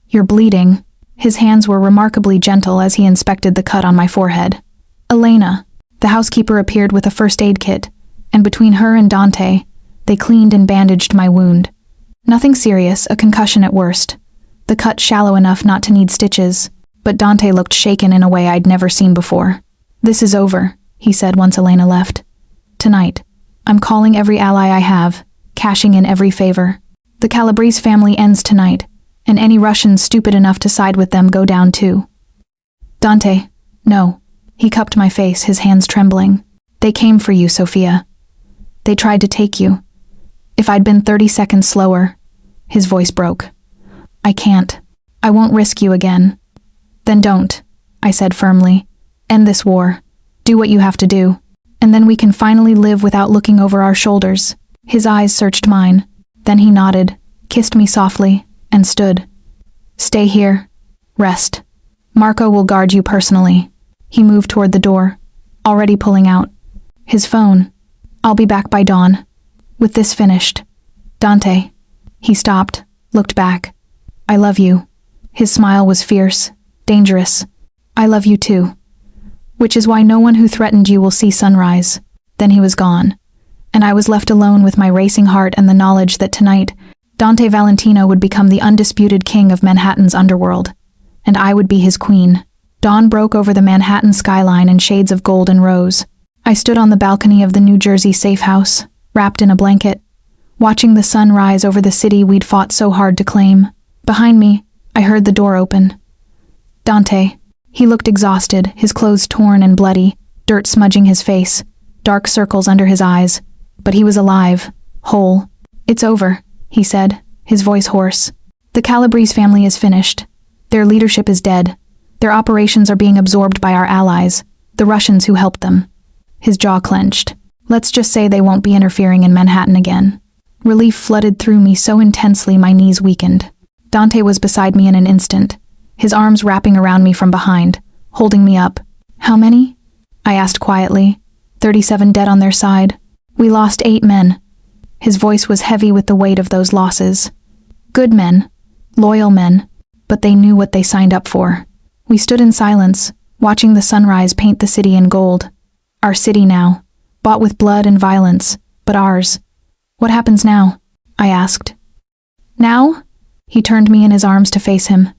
You're bleeding. His hands were remarkably gentle as he inspected the cut on my forehead. Elena, the housekeeper, appeared with a first aid kit, and between her and Dante, they cleaned and bandaged my wound. Nothing serious, a concussion at worst. the cut shallow enough not to need stitches, but Dante looked shaken in a way I'd never seen before. "This is over," he said once Elena left. "Tonight, I'm calling every ally I have, cashing in every favor. The Calabrese family ends tonight, and any Russians stupid enough to side with them go down too." "Dante, no." He cupped my face, his hands trembling. "They came for you, Sophia. They tried to take you. If I'd been 30 seconds slower..." His voice broke. "I can't. I won't risk you again." "Then don't," I said firmly. "End this war. Do what you have to do. And then we can finally live without looking over our shoulders." His eyes searched mine. Then he nodded, kissed me softly, and stood. "Stay here. Rest. Marco will guard you personally." He moved toward the door, already pulling out. His phone. "I'll be back by dawn." With this finished. "Dante." He stopped, looked back. "I love you." His smile was fierce, dangerous. "I love you too. Which is why no one who threatened you will see sunrise." Then he was gone, and I was left alone with my racing heart and the knowledge that tonight, Dante Valentino would become the undisputed king of Manhattan's underworld, and I would be his queen. Dawn broke over the Manhattan skyline in shades of gold and rose. I stood on the balcony of the New Jersey safe house, wrapped in a blanket, watching the sun rise over the city we'd fought so hard to claim. Behind me, I heard the door open. Dante. He looked exhausted, his clothes torn and bloody, dirt smudging his face, dark circles under his eyes. But he was alive, whole. "It's over," he said, his voice hoarse. "The Calabrese family is finished. Their leadership is dead. Their operations are being absorbed by our allies, the Russians who helped them." His jaw clenched. "Let's just say they won't be interfering in Manhattan again." Relief flooded through me so intensely my knees weakened. Dante was beside me in an instant, his arms wrapping around me from behind, holding me up. "How many?" I asked quietly. 37 dead on their side. "We lost 8 men." His voice was heavy with the weight of those losses. Good men, loyal men, but they knew what they signed up for. We stood in silence, watching the sunrise paint the city in gold. Our city now, bought with blood and violence, but ours. "What happens now?" I asked. "Now?" He turned me in his arms to face him.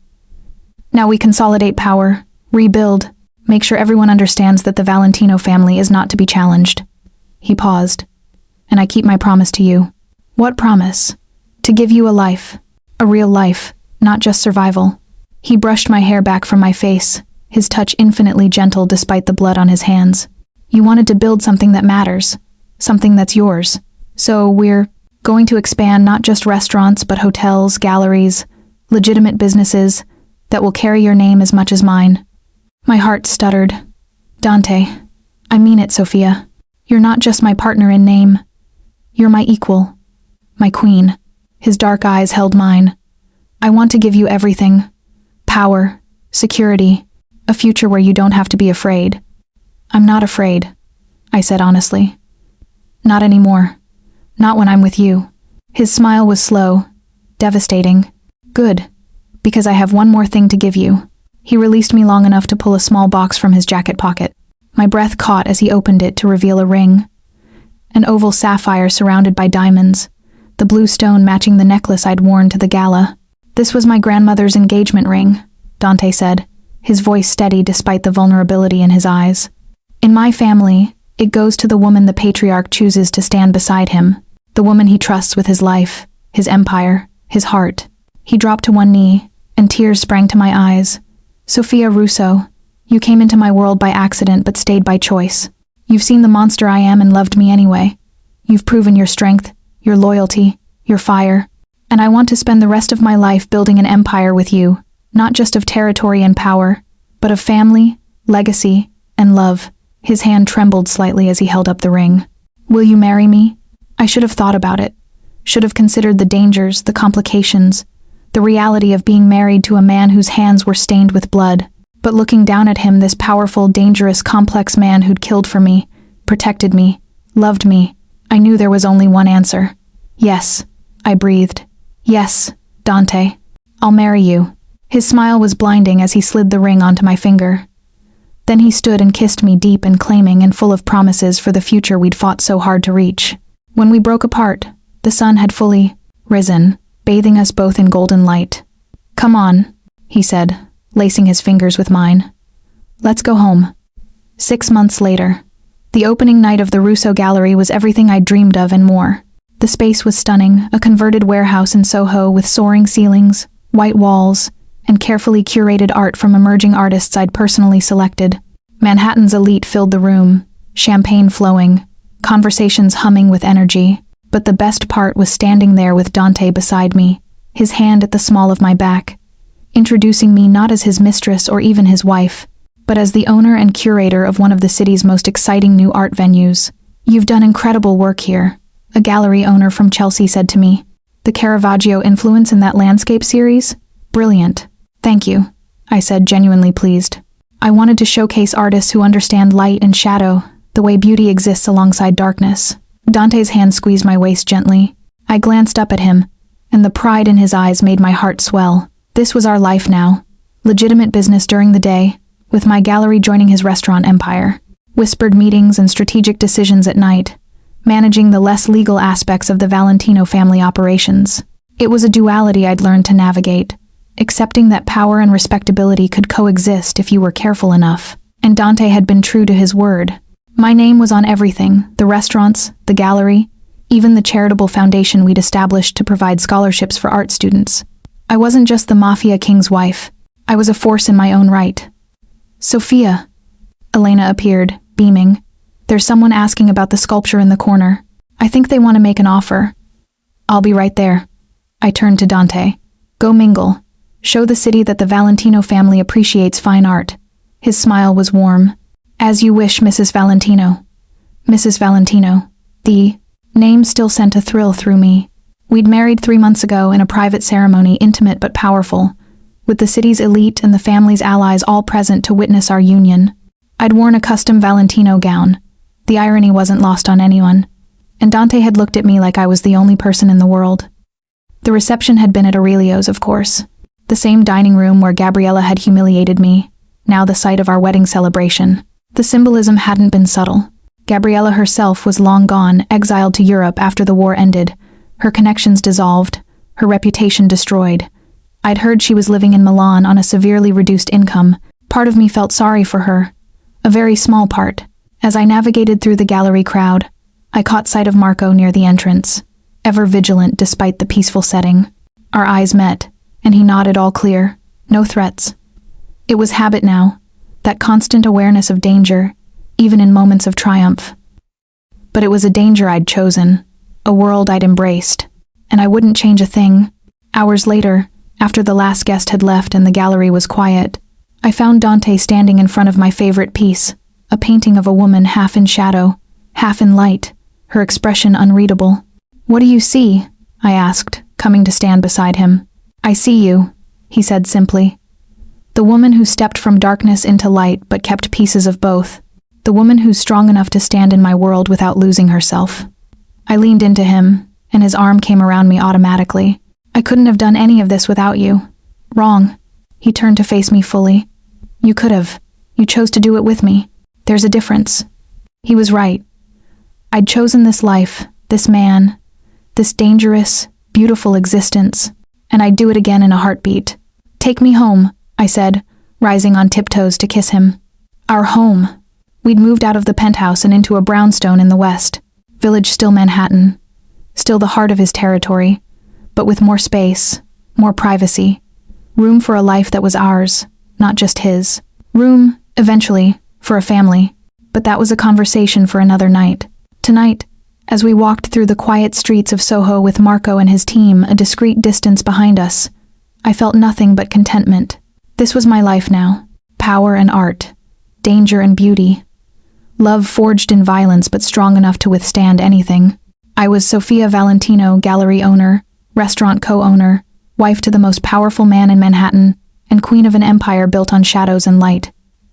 "Now we consolidate power, rebuild, make sure everyone understands that the Valentino family is not to be challenged." He paused. "And I keep my promise to you." "What promise?" "To give you a life, a real life, not just survival." He brushed my hair back from my face, his touch infinitely gentle despite the blood on his hands. "You wanted to build something that matters, something that's yours. So we're going to expand not just restaurants but hotels, galleries, legitimate businesses that will carry your name as much as mine." My heart stuttered. "Dante, I mean it, Sophia. You're not just my partner in name. You're my equal, my queen." His dark eyes held mine. "I want to give you everything. Power, security, a future where you don't have to be afraid." "I'm not afraid," I said honestly. "Not anymore. Not when I'm with you." His smile was slow, devastating. "Good, because I have one more thing to give you." He released me long enough to pull a small box from his jacket pocket. My breath caught as he opened it to reveal a ring. An oval sapphire surrounded by diamonds, the blue stone matching the necklace I'd worn to the gala. "This was my grandmother's engagement ring," Dante said, his voice steady despite the vulnerability in his eyes. "In my family, it goes to the woman the patriarch chooses to stand beside him, the woman he trusts with his life, his empire, his heart." He dropped to one knee, and tears sprang to my eyes. "Sophia Russo, you came into my world by accident but stayed by choice. You've seen the monster I am and loved me anyway. You've proven your strength, your loyalty, your fire. And I want to spend the rest of my life building an empire with you, not just of territory and power, but of family, legacy, and love." His hand trembled slightly as he held up the ring. "Will you marry me?" I should have thought about it, should have considered the dangers, the complications, the reality of being married to a man whose hands were stained with blood. But looking down at him, this powerful, dangerous, complex man who'd killed for me, protected me, loved me, I knew there was only one answer. "Yes," I breathed. "Yes, Dante. I'll marry you." His smile was blinding as he slid the ring onto my finger. Then he stood and kissed me deep and claiming and full of promises for the future we'd fought so hard to reach. When we broke apart, the sun had fully risen, bathing us both in golden light. "Come on," he said, lacing his fingers with mine. "Let's go home." 6 months later. The opening night of the Russo Gallery was everything I'd dreamed of and more. The space was stunning, a converted warehouse in Soho with soaring ceilings, white walls, and carefully curated art from emerging artists I'd personally selected. Manhattan's elite filled the room, champagne flowing, conversations humming with energy. But the best part was standing there with Dante beside me, his hand at the small of my back, introducing me not as his mistress or even his wife, but as the owner and curator of one of the city's most exciting new art venues. "You've done incredible work here," a gallery owner from Chelsea said to me. "The Caravaggio influence in that landscape series? Brilliant." "Thank you," I said, genuinely pleased. "I wanted to showcase artists who understand light and shadow, the way beauty exists alongside darkness." Dante's hand squeezed my waist gently. I glanced up at him, and the pride in his eyes made my heart swell. This was our life now. Legitimate business during the day, with my gallery joining his restaurant empire. Whispered meetings and strategic decisions at night, managing the less legal aspects of the Valentino family operations. It was a duality I'd learned to navigate, accepting that power and respectability could coexist if you were careful enough. And Dante had been true to his word. My name was on everything, the restaurants, the gallery, even the charitable foundation we'd established to provide scholarships for art students. I wasn't just the Mafia king's wife. I was a force in my own right. "Sophia." Elena appeared, beaming. "There's someone asking about the sculpture in the corner. I think they want to make an offer." "I'll be right there." I turned to Dante. "Go mingle. Show the city that the Valentino family appreciates fine art." His smile was warm. "As you wish, Mrs. Valentino." Mrs. Valentino. The name still sent a thrill through me. We'd married 3 months ago in a private ceremony, intimate but powerful, with the city's elite and the family's allies all present to witness our union. I'd worn a custom Valentino gown. The irony wasn't lost on anyone. And Dante had looked at me like I was the only person in the world. The reception had been at Aurelio's, of course. The same dining room where Gabriella had humiliated me, now the site of our wedding celebration. The symbolism hadn't been subtle. Gabriella herself was long gone, exiled to Europe after the war ended, her connections dissolved, her reputation destroyed. I'd heard she was living in Milan on a severely reduced income. Part of me felt sorry for her. A very small part. As I navigated through the gallery crowd, I caught sight of Marco near the entrance, ever vigilant despite the peaceful setting. Our eyes met, and he nodded all clear. No threats. It was habit now, that constant awareness of danger, even in moments of triumph. But it was a danger I'd chosen, a world I'd embraced, and I wouldn't change a thing. Hours later, after the last guest had left and the gallery was quiet, I found Dante standing in front of my favorite piece, a painting of a woman half in shadow, half in light, her expression unreadable. "What do you see?" I asked, coming to stand beside him. "I see you," he said simply. The woman who stepped from darkness into light but kept pieces of both. The woman who's strong enough to stand in my world without losing herself. I leaned into him, and his arm came around me automatically. "I couldn't have done any of this without you." "Wrong." He turned to face me fully. "You could have. You chose to do it with me. There's a difference." He was right. I'd chosen this life, this man, this dangerous, beautiful existence, and I'd do it again in a heartbeat. "Take me home," I said, rising on tiptoes to kiss him. Our home. We'd moved out of the penthouse and into a brownstone in the west. Village still Manhattan. Still the heart of his territory, but with more space, more privacy. Room for a life that was ours, not just his. Room, eventually, for a family. But that was a conversation for another night. Tonight, as we walked through the quiet streets of Soho with Marco and his team a discreet distance behind us, I felt nothing but contentment. This was my life now. Power and art. Danger and beauty. Love forged in violence but strong enough to withstand anything. I was Sophia Valentino, gallery owner, restaurant co-owner, wife to the most powerful man in Manhattan, and queen of an empire built on shadows and light.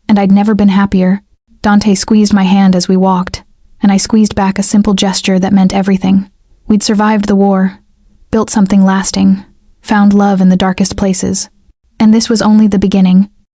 And I'd never been happier. Dante squeezed my hand as we walked, and I squeezed back a simple gesture that meant everything. We'd survived the war, built something lasting, found love in the darkest places. And this was only the beginning.